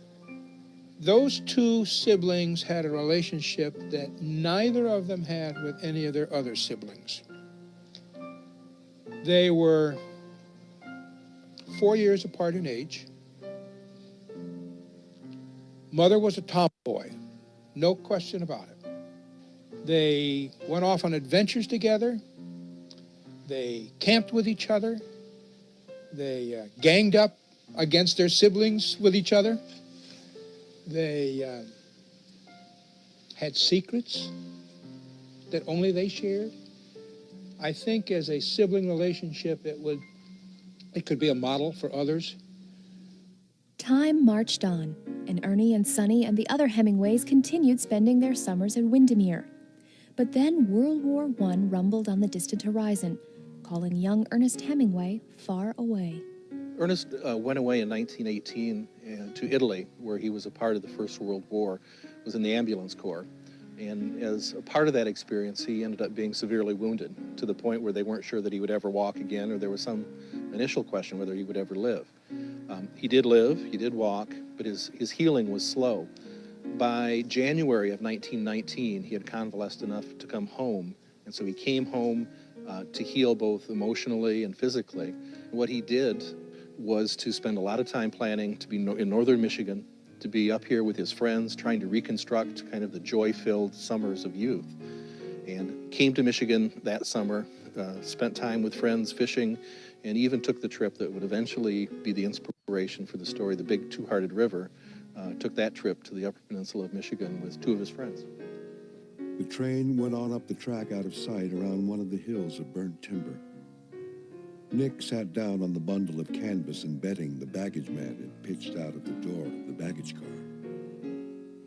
Those two siblings had a relationship that neither of them had with any of their other siblings. They were 4 years apart in age. Mother was a tomboy, no question about it. They went off on adventures together. They camped with each other. They ganged up against their siblings with each other. They had secrets that only they shared. I think as a sibling relationship, it could be a model for others. Time marched on, and Ernie and Sonny and the other Hemingways continued spending their summers at Windermere. But then World War I rumbled on the distant horizon, calling young Ernest Hemingway far away. Ernest went away in 1918 to Italy, where he was a part of the First World War, was in the ambulance corps. And as a part of that experience, he ended up being severely wounded to the point where they weren't sure that he would ever walk again, or there was some initial question whether he would ever live. He did live, he did walk, but his healing was slow. By January of 1919, he had convalesced enough to come home, and so he came home to heal both emotionally and physically. And what he did was to spend a lot of time planning to be in northern Michigan, to be up here with his friends, trying to reconstruct kind of the joy-filled summers of youth. And came to Michigan that summer, spent time with friends fishing, and even took the trip that would eventually be the inspiration for the story, The Big Two-Hearted River. Took that trip to the Upper Peninsula of Michigan with two of his friends. The train went on up the track out of sight around one of the hills of burnt timber. Nick sat down on the bundle of canvas and bedding the baggage man had pitched out of the door of the baggage car.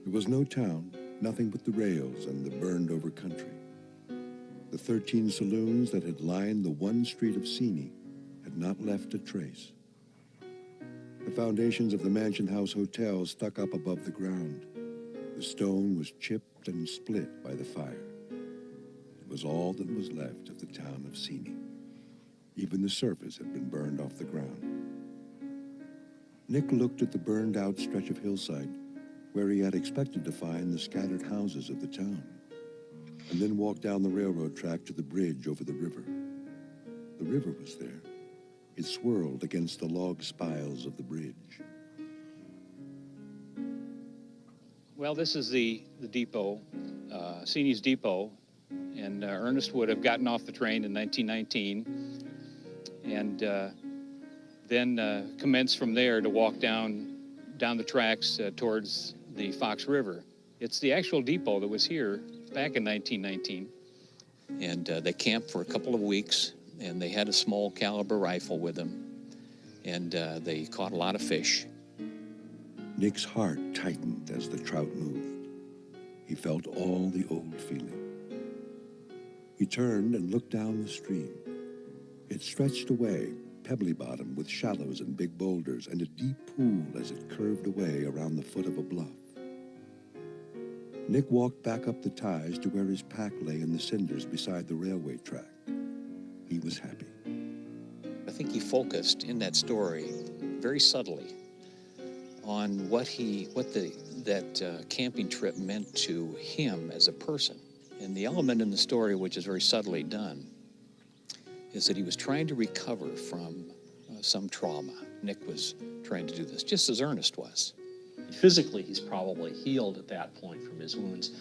There was no town, nothing but the rails and the burned-over country. The 13 saloons that had lined the one street of Seney had not left a trace. The foundations of the Mansion House Hotel stuck up above the ground. The stone was chipped and split by the fire. It was all that was left of the town of Seney. Even the surface had been burned off the ground. Nick looked at the burned-out stretch of hillside where he had expected to find the scattered houses of the town, and then walked down the railroad track to the bridge over the river. The river was there. It swirled against the log spiles of the bridge. Well, this is the depot, Seney's depot, and Ernest would have gotten off the train in 1919 and then commenced from there to walk down the tracks towards the Fox River. It's the actual depot that was here back in 1919. And they camped for a couple of weeks, and they had a small caliber rifle with them, and they caught a lot of fish. Nick's heart tightened as the trout moved. He felt all the old feeling. He turned and looked down the stream. It stretched away, pebbly-bottom with shallows and big boulders, and a deep pool as it curved away around the foot of a bluff. Nick walked back up the ties to where his pack lay in the cinders beside the railway track. He was happy. I think he focused in that story very subtly on that camping trip meant to him as a person. And the element in the story, which is very subtly done, is that he was trying to recover from some trauma. Nick was trying to do this, just as Ernest was. Physically, he's probably healed at that point from his wounds,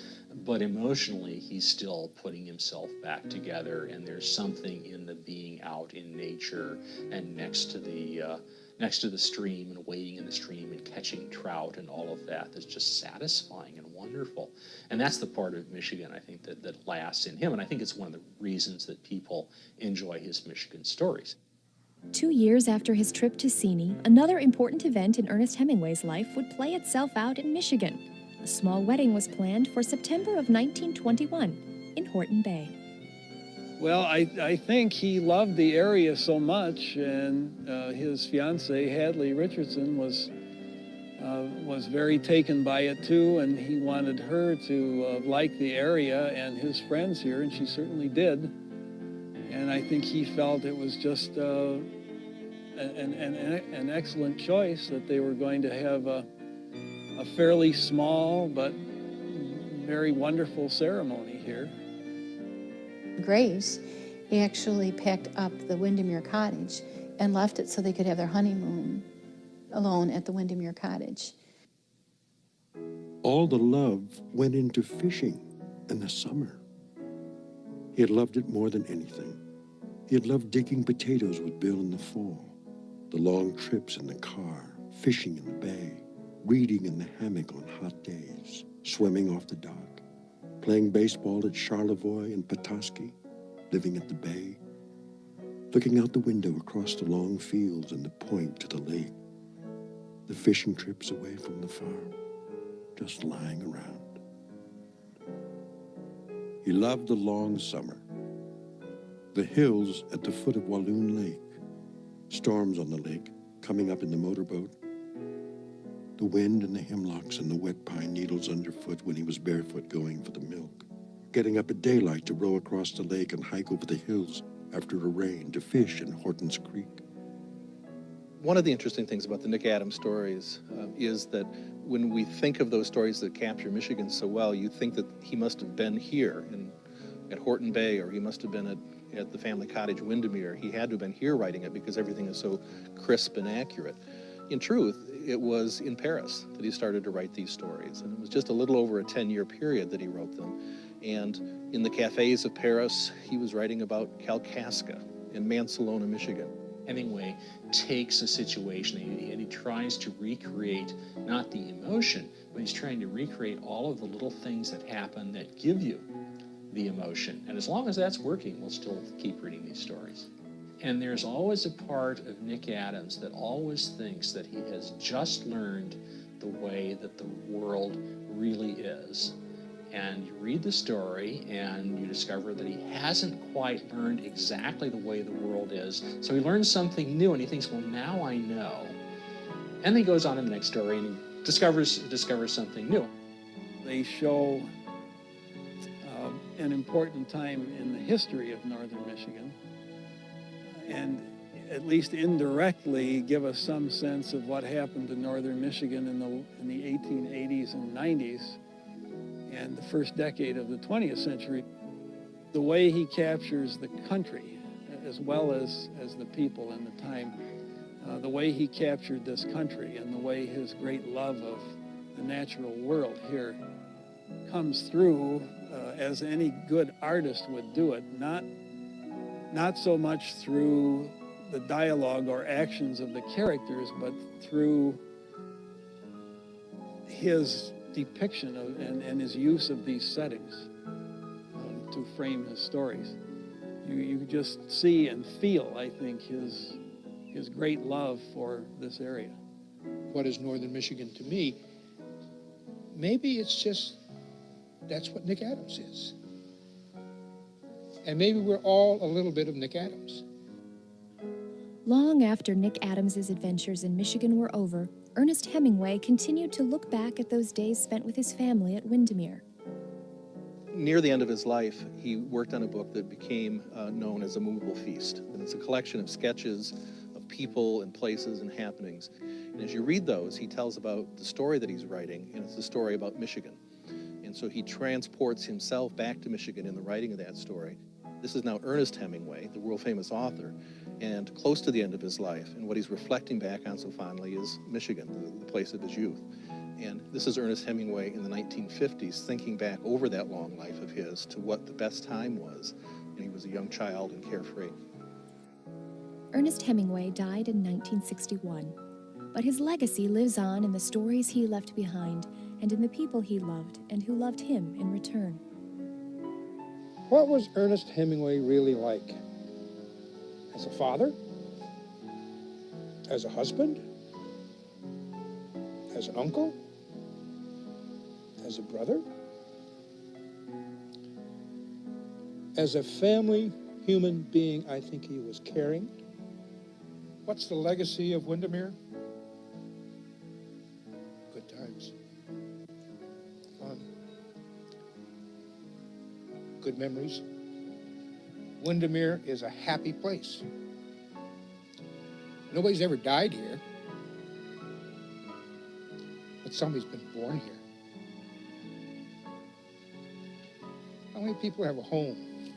but emotionally, he's still putting himself back together, and there's something in the being out in nature and next to the stream and wading in the stream and catching trout and all of that that's just satisfying and wonderful. And that's the part of Michigan, I think, that lasts in him, and I think it's one of the reasons that people enjoy his Michigan stories. 2 years after his trip to Seney, another important event in Ernest Hemingway's life would play itself out in Michigan. A small wedding was planned for September of 1921 in Horton Bay. Well, I think he loved the area so much, and his fiancée, Hadley Richardson, was very taken by it too, and he wanted her to like the area and his friends here, and she certainly did. And I think he felt it was just an an excellent choice that they were going to have a fairly small but very wonderful ceremony here. Grace actually packed up the Windermere Cottage and left it so they could have their honeymoon alone at the Windermere Cottage. All the love went into fishing in the summer. He had loved it more than anything. He had loved digging potatoes with Bill in the fall, the long trips in the car, fishing in the bay, reading in the hammock on hot days, swimming off the dock, playing baseball at Charlevoix and Petoskey, living at the bay, looking out the window across the long fields and the point to the lake, the fishing trips away from the farm, just lying around. He loved the long summer, the hills at the foot of Walloon Lake, storms on the lake, coming up in the motorboat, the wind and the hemlocks and the wet pine needles underfoot when he was barefoot going for the milk, getting up at daylight to row across the lake and hike over the hills after a rain to fish in Horton's Creek. One of the interesting things about the Nick Adams stories is that when we think of those stories that capture Michigan so well, you think that he must have been here at Horton Bay, or he must have been at the family cottage Windermere. He had to have been here writing it because everything is so crisp and accurate. In truth, it was in Paris that he started to write these stories, and it was just a little over a 10-year period that he wrote them. And in the cafes of Paris, he was writing about Kalkaska in Mansalona, Michigan. Hemingway takes a situation and he tries to recreate not the emotion, but he's trying to recreate all of the little things that happen that give you the emotion. And as long as that's working, we'll still keep reading these stories. And there's always a part of Nick Adams that always thinks that he has just learned the way that the world really is. And you read the story and you discover that he hasn't quite learned exactly the way the world is. So he learns something new and he thinks, well, now I know. And then he goes on to the next story and he discovers something new. They show an important time in the history of northern Michigan, and at least indirectly give us some sense of what happened to northern Michigan in the 1880s and 90s and the first decade of the 20th century. The way he captures the country as well as the people in the time, the way he captured this country and the way his great love of the natural world here comes through as any good artist would do it, not so much through the dialogue or actions of the characters, but through his depiction of and his use of these settings to frame his stories. You just see and feel, I think, his great love for this area. What is northern Michigan to me? Maybe it's just that's what Nick Adams is. And maybe we're all a little bit of Nick Adams. Long after Nick Adams's adventures in Michigan were over, Ernest Hemingway continued to look back at those days spent with his family at Windermere. Near the end of his life, he worked on a book that became known as A Movable Feast. And it's a collection of sketches of people and places and happenings. And as you read those, he tells about the story that he's writing, and it's a story about Michigan. And so he transports himself back to Michigan in the writing of that story. This is now Ernest Hemingway, the world-famous author, and close to the end of his life. And what he's reflecting back on so fondly is Michigan, the place of his youth. And this is Ernest Hemingway in the 1950s, thinking back over that long life of his to what the best time was. And he was a young child and carefree. Ernest Hemingway died in 1961, but his legacy lives on in the stories he left behind and in the people he loved and who loved him in return. What was Ernest Hemingway really like? As a father? As a husband? As an uncle? As a brother? As a family human being, I think he was caring. What's the legacy of Windermere? Good times. Fun. Good memories. Windermere is a happy place. Nobody's ever died here, but somebody's been born here. How many people have a home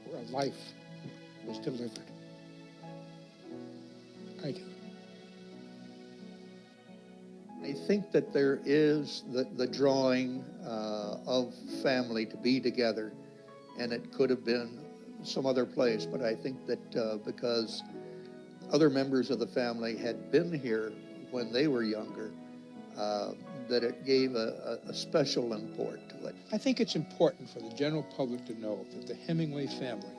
where a life was delivered? I do. I think that there is the drawing of family to be together, and it could have been some other place, but I think that because other members of the family had been here when they were younger, that it gave a special import to it. I think it's important for the general public to know that the Hemingway family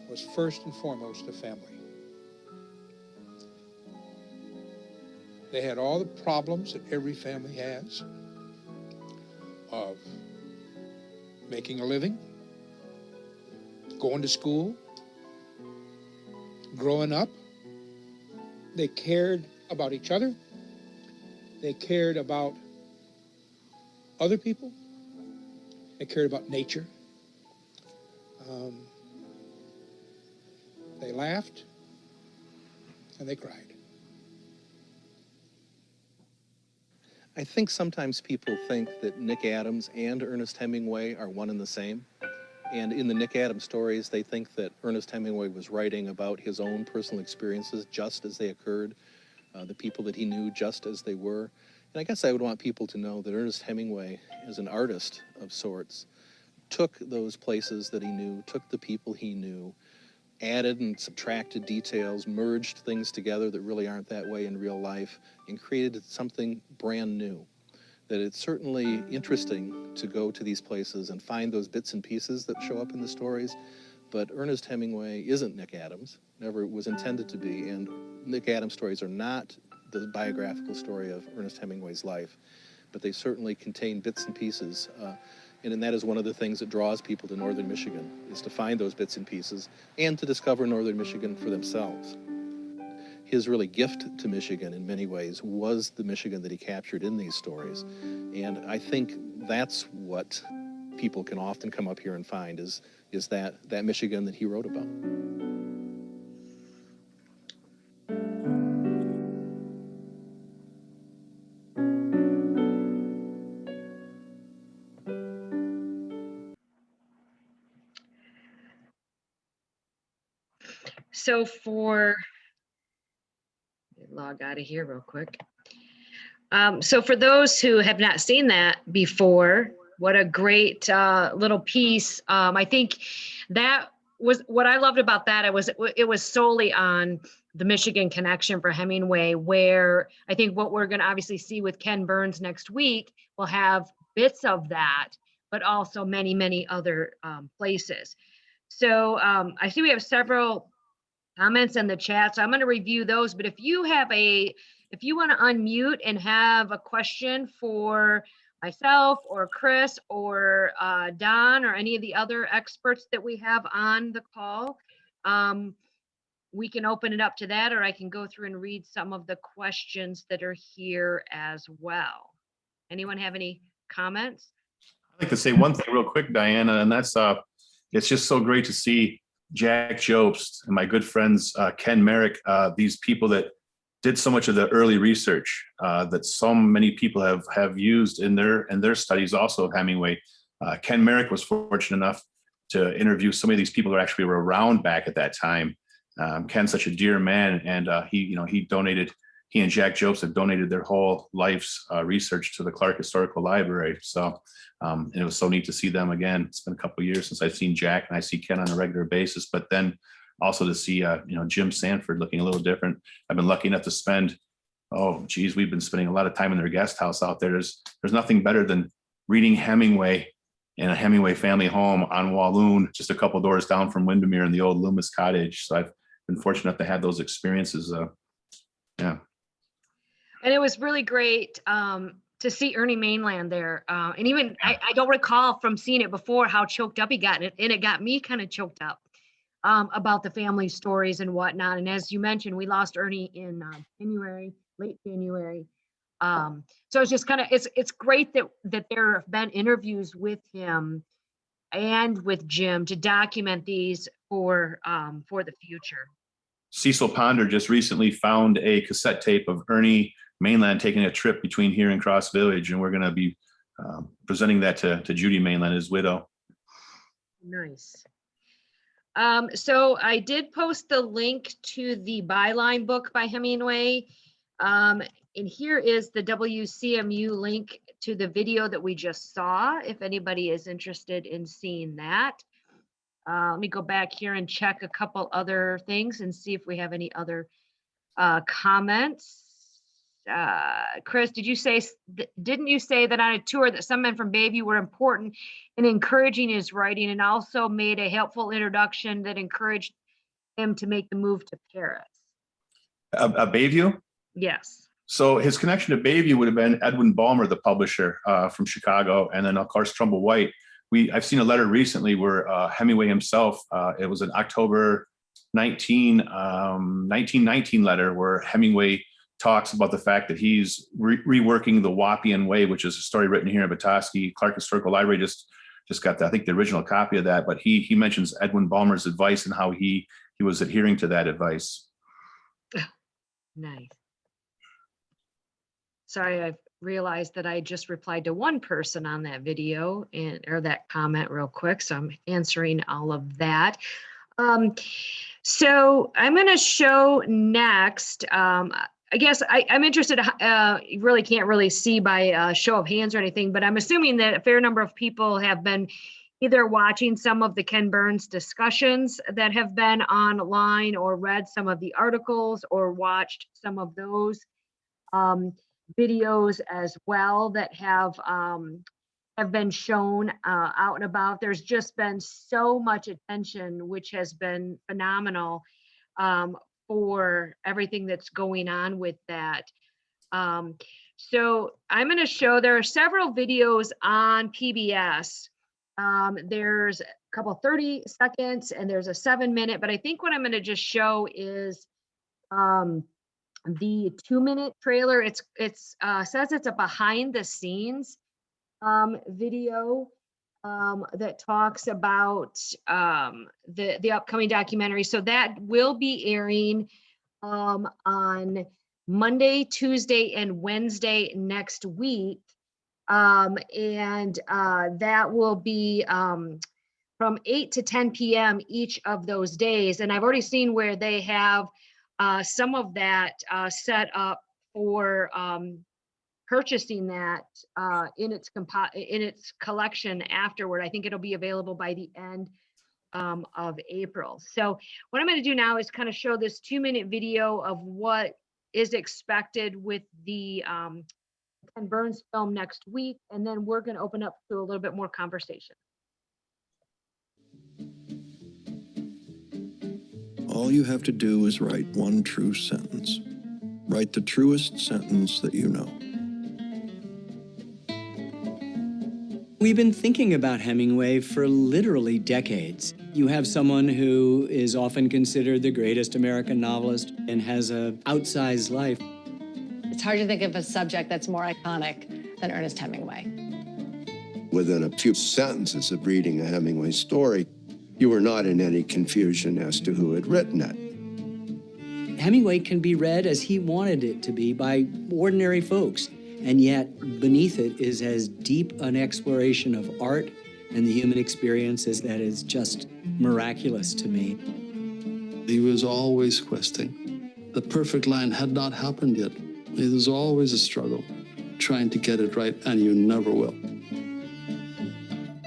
was first and foremost a family. They had all the problems that every family has of making a living, going to school, growing up. They cared about each other. They cared about other people. They cared about nature. They laughed and they cried. I think sometimes people think that Nick Adams and Ernest Hemingway are one and the same. And in the Nick Adams stories, they think that Ernest Hemingway was writing about his own personal experiences just as they occurred, the people that he knew just as they were. And I guess I would want people to know that Ernest Hemingway, as an artist of sorts, took those places that he knew, took the people he knew, added and subtracted details, merged things together that really aren't that way in real life, and created something brand new. That it's certainly interesting to go to these places and find those bits and pieces that show up in the stories, but Ernest Hemingway isn't Nick Adams, never was intended to be, and Nick Adams stories are not the biographical story of Ernest Hemingway's life, but they certainly contain bits and pieces, and that is one of the things that draws people to Northern Michigan, is to find those bits and pieces and to discover Northern Michigan for themselves. His really gift to Michigan in many ways was the Michigan that he captured in these stories. And I think that's what people can often come up here and find is that Michigan that he wrote about. So for, log out of here real quick. So for those who have not seen that before, what a great little piece. I think that was what I loved about that. It was solely on the Michigan connection for Hemingway, where I think what we're going to obviously see with Ken Burns next week will have bits of that, but also many, many other places. So I see we have several comments in the chat, so I'm going to review those. But if you want to unmute and have a question for myself or Chris or Don or any of the other experts that we have on the call, we can open it up to that, or I can go through and read some of the questions that are here as well. Anyone have any comments? I'd like to say one thing real quick, Diana, and that's it's just so great to see Jack Jobst and my good friends Ken Merrick, these people that did so much of the early research that so many people have used in their studies also of Hemingway. Ken Merrick was fortunate enough to interview so many of these people who actually were around back at that time. Ken's such a dear man, and he and Jack Jobst have donated their whole life's research to the Clark Historical Library. So and it was so neat to see them again. It's been a couple of years since I've seen Jack, and I see Ken on a regular basis, but then also to see Jim Sanford looking a little different. I've been lucky enough to spend, we've been spending a lot of time in their guest house out there. There's nothing better than reading Hemingway in a Hemingway family home on Walloon, just a couple doors down from Windermere in the old Loomis Cottage. So I've been fortunate enough to have those experiences. Yeah. And it was really great to see Ernie Mainland there. And even I don't recall from seeing it before how choked up he got, and it got me kind of choked up about the family stories and whatnot. And as you mentioned, we lost Ernie in late January. So it's just kind of, it's great that there have been interviews with him and with Jim to document these for the future. Cecil Ponder just recently found a cassette tape of Ernie Mainland taking a trip between here and Cross Village, and we're going to be presenting that to Judy Mainland, his widow. Nice. So I did post the link to the Byline book by Hemingway. And here is the WCMU link to the video that we just saw, if anybody is interested in seeing that. Let me go back here and check a couple other things and see if we have any other comments. Chris, didn't you say that on a tour that some men from Bayview were important in encouraging his writing and also made a helpful introduction that encouraged him to make the move to Paris? Bayview? Yes. So his connection to Bayview would have been Edwin Ballmer, the publisher from Chicago, and then of course Trumbull White. I've seen a letter recently where Hemingway himself, it was an October 1919 letter where Hemingway talks about the fact that he's reworking the Wapian Way, which is a story written here in Petoskey. Clark Historical Library just got, I think, the original copy of that, but he mentions Edwin Ballmer's advice and how he was adhering to that advice. Nice. Sorry, I've realized that I just replied to one person on that video or that comment real quick, so I'm answering all of that. So I'm going to show next. I guess I'm interested, you really can't really see by show of hands or anything, but I'm assuming that a fair number of people have been either watching some of the Ken Burns discussions that have been online or read some of the articles or watched some of those videos as well that have been shown out and about. There's just been so much attention, which has been phenomenal for everything that's going on with that. So I'm going to show, there are several videos on PBS. There's a couple 30 seconds and there's a 7-minute, but I think what I'm going to just show is the 2-minute trailer. It says it's a behind the scenes video that talks about the upcoming documentary. So that will be airing on Monday, Tuesday, and Wednesday next week. That will be from 8 to 10 p.m. each of those days. And I've already seen where they have some of that set up for purchasing that in its collection afterward. I think it'll be available by the end of April. So what I'm going to do now is kind of show this 2-minute video of what is expected with the Ken Burns film next week, and then we're going to open up to a little bit more conversation. All you have to do is write one true sentence. Write the truest sentence that you know. We've been thinking about Hemingway for literally decades. You have someone who is often considered the greatest American novelist and has an outsized life. It's hard to think of a subject that's more iconic than Ernest Hemingway. Within a few sentences of reading a Hemingway story, you were not in any confusion as to who had written it. Hemingway can be read as he wanted it to be by ordinary folks, and yet beneath it is as deep an exploration of art and the human experiences that is just miraculous to me. He was always questing. The perfect line had not happened yet. It was always a struggle, trying to get it right, and you never will.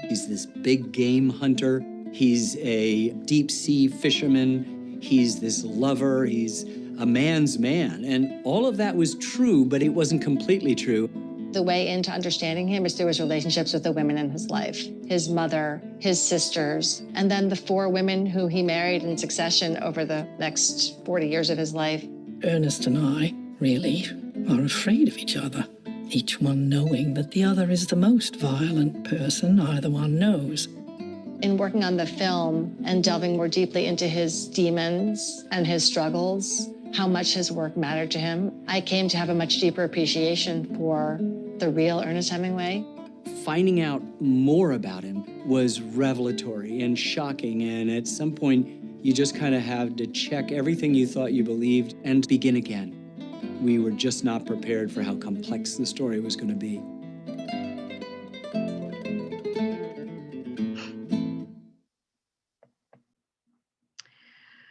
He's this big game hunter. He's a deep sea fisherman. He's this lover. He's a man's man. And all of that was true, but it wasn't completely true. The way into understanding him is through his relationships with the women in his life. His mother, his sisters, and then the 4 women who he married in succession over the next 40 years of his life. Ernest and I, really, are afraid of each other, each one knowing that the other is the most violent person either one knows. In working on the film and delving more deeply into his demons and his struggles, how much his work mattered to him, I came to have a much deeper appreciation for the real Ernest Hemingway. finding out more about him was revelatory and shocking. And at some point, you just kind of have to check everything you thought you believed and begin again. We were just not prepared for how complex the story was going to be.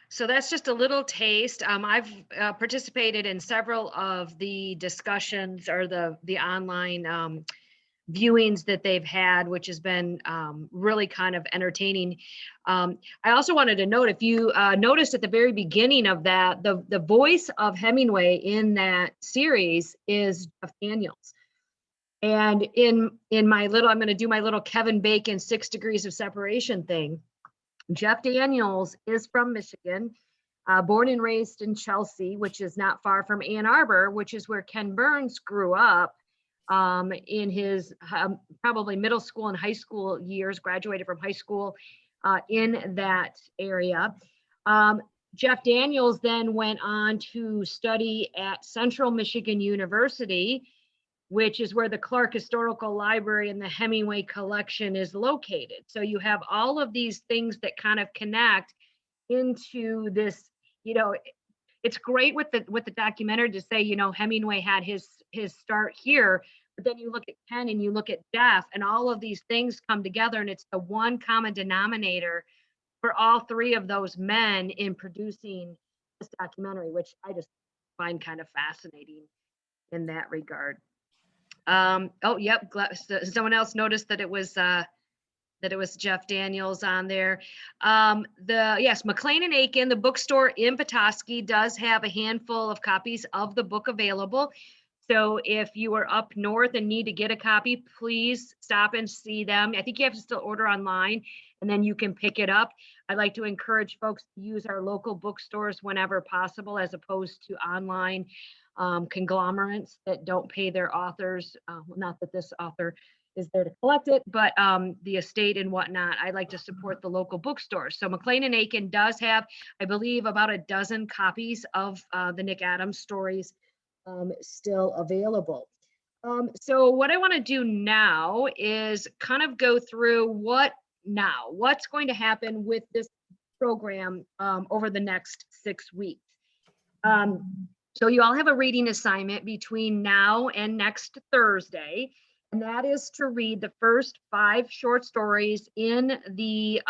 So that's just a little taste. I've participated in several of the discussions or the online viewings that they've had, which has been really kind of entertaining. I also wanted to note, if you noticed at the very beginning of that, the voice of Hemingway in that series is Jeff Daniels. And in my little, I'm going to do my little Kevin Bacon 6 degrees of separation thing. Jeff Daniels is from Michigan, born and raised in Chelsea, which is not far from Ann Arbor, which is where Ken Burns grew up in his probably middle school and high school years, graduated from high school in that area. Jeff Daniels then went on to study at Central Michigan University, which is where the Clark Historical Library and the Hemingway collection is located. So you have all of these things that kind of connect into this, you know, it's great with the documentary to say, you know, Hemingway had his start here, but then you look at Ken and you look at Jeff, and all of these things come together, and it's the one common denominator for all three of those men in producing this documentary, which I just find kind of fascinating in that regard. Oh, yep. Someone else noticed that it was Jeff Daniels on there. Yes, McLean and Aiken, the bookstore in Petoskey, does have a handful of copies of the book available. So if you are up north and need to get a copy, please stop and see them. I think you have to still order online, and then you can pick it up. I like to encourage folks to use our local bookstores whenever possible, as opposed to online conglomerates that don't pay their authors. Not that this author is there to collect it, but the estate and whatnot. I like to support the local bookstores. So McLean and Aiken does have, I believe, about a dozen copies of the Nick Adams stories still available. So what I want to do now is kind of go through what's going to happen with this program over the next 6 weeks. So you all have a reading assignment between now and next Thursday, and that is to read the first 5 short stories in the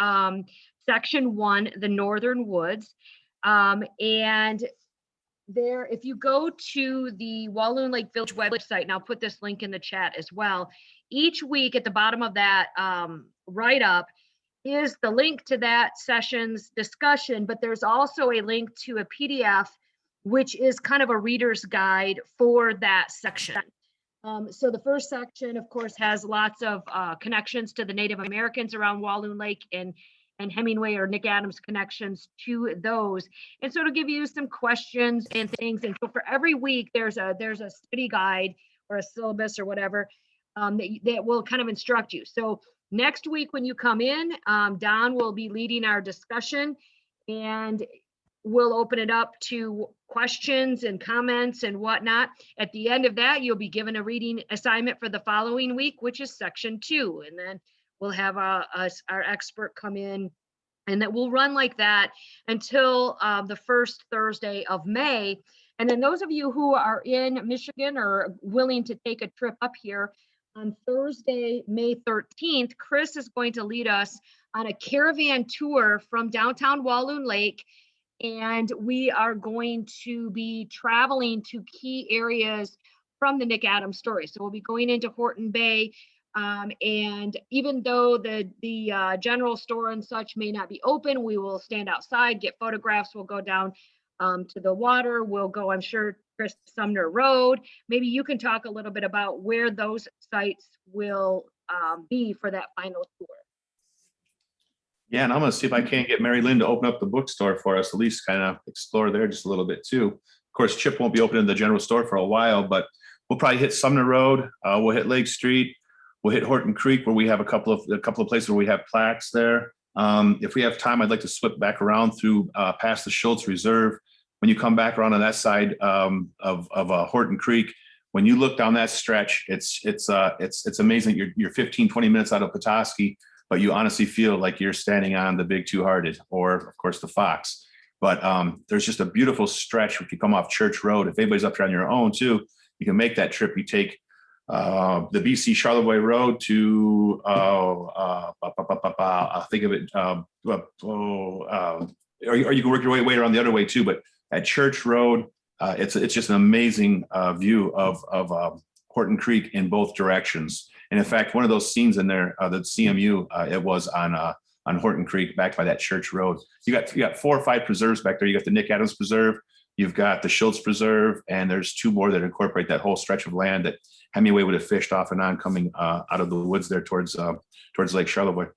section 1, The Northern Woods. And there, if you go to the Walloon Lake Village website, and I'll put this link in the chat as well, each week at the bottom of that write-up is the link to that session's discussion, but there's also a link to a PDF, which is kind of a reader's guide for that section. So the first section, of course, has lots of connections to the Native Americans around Walloon Lake and Hemingway or Nick Adams connections to those. And so it'll give you some questions and things. And so for every week, there's a study guide or a syllabus or whatever that will kind of instruct you. So next week when you come in, Don will be leading our discussion, and we'll open it up to questions and comments and whatnot. At the end of that, you'll be given a reading assignment for the following week, which is section 2. And then we'll have our expert come in, and that will run like that until the first Thursday of May. And then those of you who are in Michigan or willing to take a trip up here, on Thursday, May 13th, Chris is going to lead us on a caravan tour from downtown Walloon Lake. And we are going to be traveling to key areas from the Nick Adams story. So we'll be going into Horton Bay. And even though the general store and such may not be open, we will stand outside, get photographs. We'll go down to the water. We'll go, I'm sure, Chris, Sumner Road. Maybe you can talk a little bit about where those sites will be for that final tour. Yeah, and I'm going to see if I can't get Mary Lynn to open up the bookstore for us, at least kind of explore there just a little bit too. Of course, Chip won't be open in the general store for a while, but we'll probably hit Sumner Road. We'll hit Lake Street. We'll hit Horton Creek, where we have a couple of places where we have plaques there. If we have time, I'd like to slip back around through past the Schultz Reserve. When you come back around on that side of Horton Creek, when you look down that stretch, it's amazing. You're 15, 20 minutes out of Petoskey, but you honestly feel like you're standing on the Big Two-Hearted, or of course the Fox. But there's just a beautiful stretch if you come off Church Road. If anybody's up there on your own too, you can make that trip. You take the BC Charlevoix Road to I'll think of it. Or you can work your way around the other way too. But at Church Road, it's just an amazing view of Horton Creek in both directions. And in fact, one of those scenes in there, the CMU, it was on Horton Creek, back by that Church Road. You got 4 or 5 preserves back there. You got the Nick Adams Preserve, you've got the Schultz Preserve, and there's 2 more that incorporate that whole stretch of land that Hemingway would have fished off and on coming out of the woods there towards Lake Charlevoix.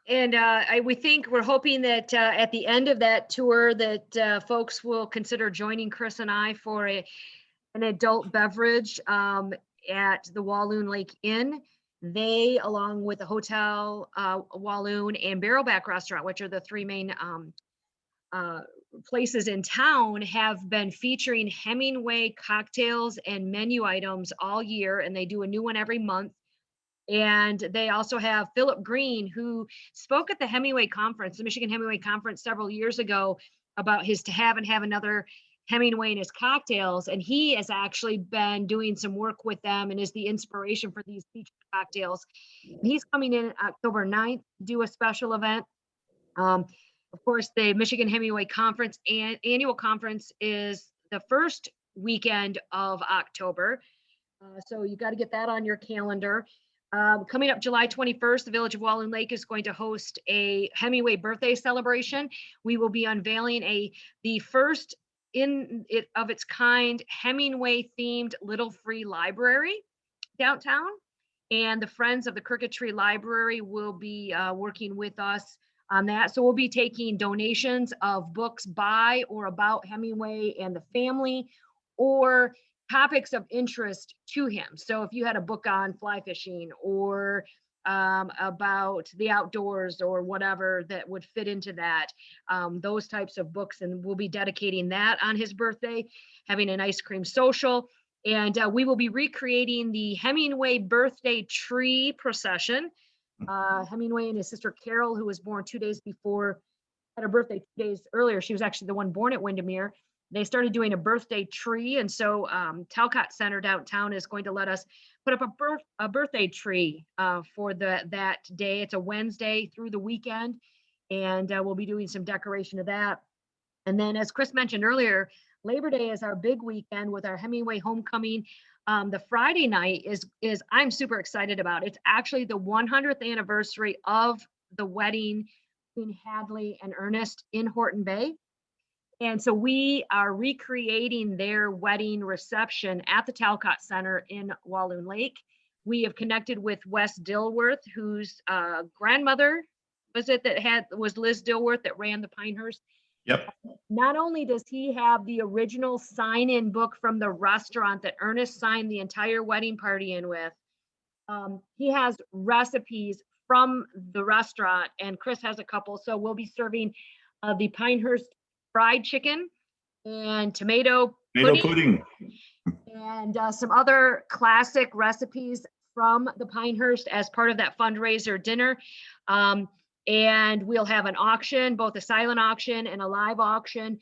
And we're hoping that at the end of that tour that folks will consider joining Chris and I for an adult beverage at the Walloon Lake Inn. They, along with the hotel, Walloon, and Barrelback Restaurant, which are the 3 main places in town, have been featuring Hemingway cocktails and menu items all year, and they do a new one every month. And they also have Philip Green, who spoke at the Hemingway Conference, the Michigan Hemingway Conference several years ago, about his To Have and Have Another Hemingway and his cocktails. And he has actually been doing some work with them and is the inspiration for these featured cocktails. And he's coming in October 9th to do a special event. Of course, the Michigan Hemingway Conference and annual conference is the first weekend of October. So you got to get that on your calendar. Coming up July 21st, the Village of Walloon Lake is going to host a Hemingway birthday celebration. We will be unveiling the first of its kind Hemingway themed Little Free Library downtown. And the Friends of the Crooked Tree Library will be working with us on that. So we'll be taking donations of books by or about Hemingway and the family, or topics of interest to him. So if you had a book on fly fishing or about the outdoors or whatever that would fit into that, those types of books, and we'll be dedicating that on his birthday, having an ice cream social. And we will be recreating the Hemingway birthday tree procession. Hemingway and his sister Carol, who was born 2 days before, had her birthday 2 days earlier. She was actually the one born at Windermere. They started doing a birthday tree, and so Talcott Center downtown is going to let us put up a birthday tree for that day. It's a Wednesday through the weekend, and we'll be doing some decoration of that. And then, as Chris mentioned earlier, Labor Day is our big weekend with our Hemingway homecoming. The Friday night is I'm super excited about. It's actually the 100th anniversary of the wedding between Hadley and Ernest in Horton Bay. And so we are recreating their wedding reception at the Talcott Center in Walloon Lake. We have connected with Wes Dilworth, whose grandmother was Liz Dilworth that ran the Pinehurst. Yep. Not only does he have the original sign-in book from the restaurant that Ernest signed the entire wedding party in with, he has recipes from the restaurant, and Chris has a couple. So we'll be serving the Pinehurst fried chicken and tomato pudding. And some other classic recipes from the Pinehurst as part of that fundraiser dinner. And we'll have an auction, both a silent auction and a live auction.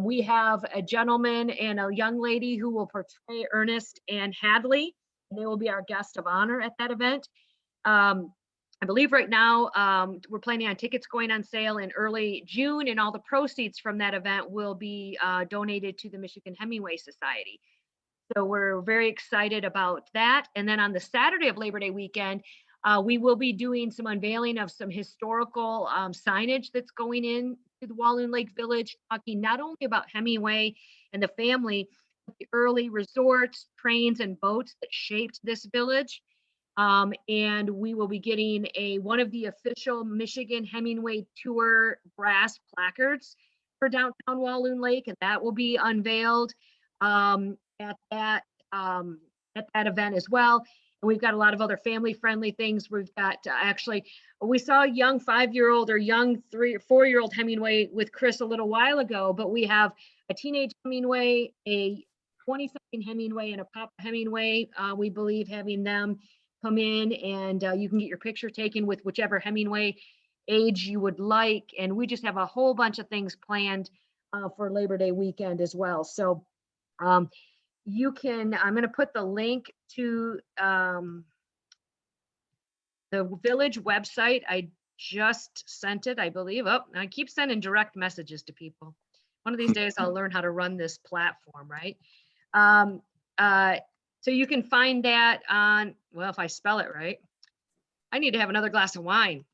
We have a gentleman and a young lady who will portray Ernest and Hadley, and they will be our guest of honor at that event. I believe right now we're planning on tickets going on sale in early June, and all the proceeds from that event will be donated to the Michigan Hemingway Society. So we're very excited about that. And then on the Saturday of Labor Day weekend, we will be doing some unveiling of some historical signage that's going in to the Walloon Lake Village, talking not only about Hemingway and the family, but the early resorts, trains, and boats that shaped this village. And we will be getting one of the official Michigan Hemingway Tour brass placards for downtown Walloon Lake, and that will be unveiled at that event as well. And we've got a lot of other family-friendly things. We've got we saw a young 5-year-old or young 3 or 4-year-old Hemingway with Chris a little while ago, but we have a teenage Hemingway, a 20-something Hemingway and a Papa Hemingway. We believe having them come in and you can get your picture taken with whichever Hemingway age you would like. And we just have a whole bunch of things planned for Labor Day weekend as well. So you can, I'm going to put the link to the Village website. I just sent it, I believe. Oh, I keep sending direct messages to people. One of these days I'll learn how to run this platform, right? So you can find that on, well, if I spell it right, I need to have another glass of wine.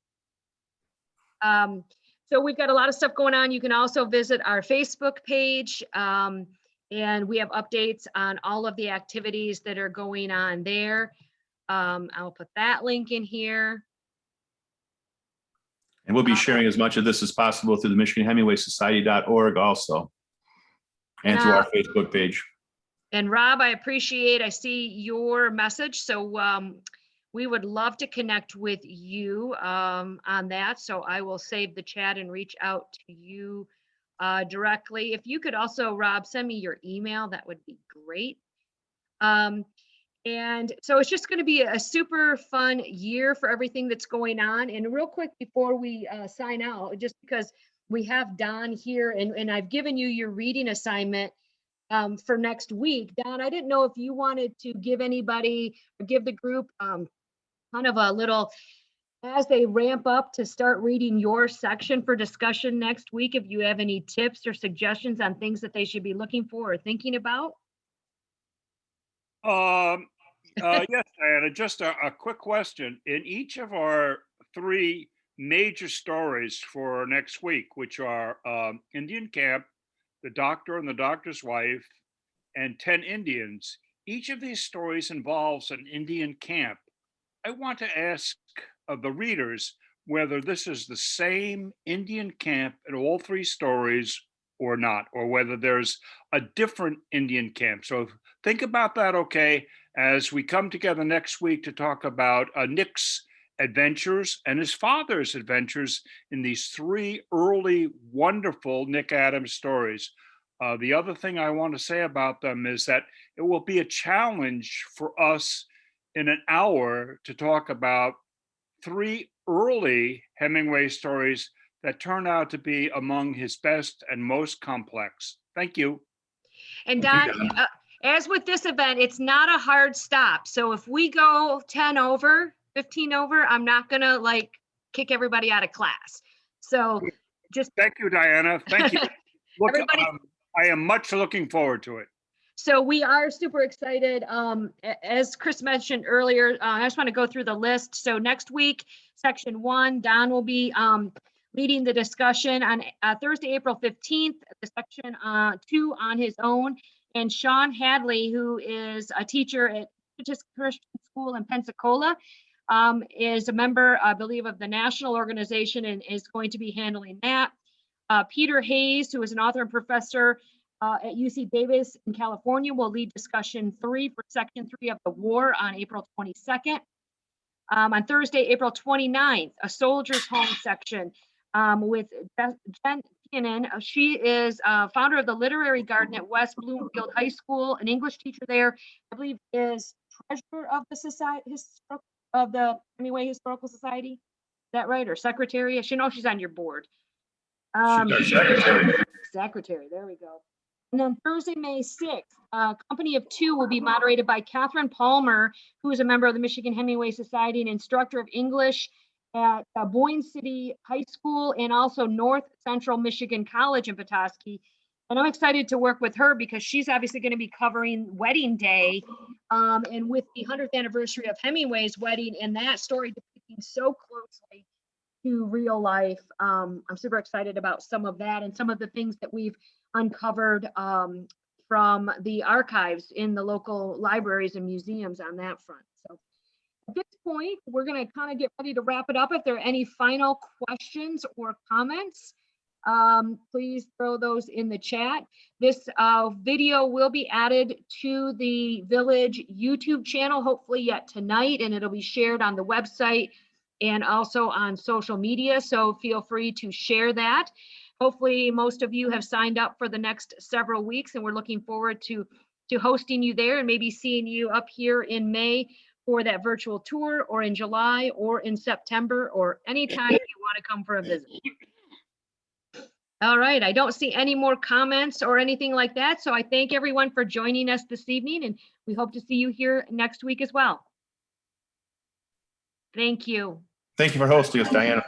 So we've got a lot of stuff going on. You can also visit our Facebook page, and we have updates on all of the activities that are going on there. I'll put that link in here. And we'll be sharing as much of this as possible through the MichiganHemingwaySociety.org also, and through our Facebook page. And Rob, I appreciate, I see your message. So we would love to connect with you on that. So I will save the chat and reach out to you directly. If you could also, Rob, send me your email, that would be great. And so it's just going to be a super fun year for everything that's going on. And real quick before we sign out, just because we have Don here and I've given you your reading assignment for next week. Don, I didn't know if you wanted to give anybody or give the group kind of a little, as they ramp up to start reading your section for discussion next week, if you have any tips or suggestions on things that they should be looking for or thinking about. Yes, Diana, just a quick question. In each of our 3 major stories for next week, which are Indian Camp, The Doctor and the Doctor's Wife, and 10 Indians, each of these stories involves an Indian camp. I want to ask of the readers whether this is the same Indian camp in all 3 stories or not, or whether there's a different Indian camp. So think about that, okay, as we come together next week to talk about Nick's adventures and his father's adventures in these 3 early, wonderful Nick Adams stories. The other thing I want to say about them is that it will be a challenge for us in an hour to talk about 3 early Hemingway stories that turn out to be among his best and most complex. Thank you. And Don, as with this event, it's not a hard stop. So if we go 10 over, 15 over, I'm not gonna like kick everybody out of class. So just thank you, Diana. Thank you. Look, I am much looking forward to it. So we are super excited. As Chris mentioned earlier, I just want to go through the list. So next week, section 1, Don will be leading the discussion on Thursday, April 15th, the section 2 on his own. And Sean Hadley, who is a teacher at Christian School in Pensacola, is a member, I believe, of the national organization and is going to be handling that. Peter Hayes, who is an author and professor at UC Davis in California, will lead discussion 3 for section 3 of the war on April 22nd. On Thursday, April 29th, a soldier's home section with Jen Keenan. She is founder of the Literary Garden at West Bloomfield High School, an English teacher there, I believe is treasurer of the society, of the Hemingway Historical Society. Is that right? Or secretary? I should know she's on your board. She's our secretary. Secretary, there we go. And then Thursday, May 6th, Company of 2 will be moderated by Catherine Palmer, who is a member of the Michigan Hemingway Society and instructor of English at Boyne City High School and also North Central Michigan College in Petoskey. And I'm excited to work with her because she's obviously going to be covering Wedding Day and with the 100th anniversary of Hemingway's wedding and that story depicting so closely to real life. I'm super excited about some of that and some of the things that we've uncovered from the archives in the local libraries and museums on that front. So at this point, we're going to kind of get ready to wrap it up. If there are any final questions or comments, please throw those in the chat. This video will be added to the Village YouTube channel, hopefully yet tonight, and it'll be shared on the website and also on social media. So feel free to share that. Hopefully most of you have signed up for the next several weeks and we're looking forward to to hosting you there and maybe seeing you up here in May for that virtual tour, or in July, or in September, or anytime you want to come for a visit. All right, I don't see any more comments or anything like that, so I thank everyone for joining us this evening, and we hope to see you here next week as well. Thank you. Thank you for hosting us, Diana.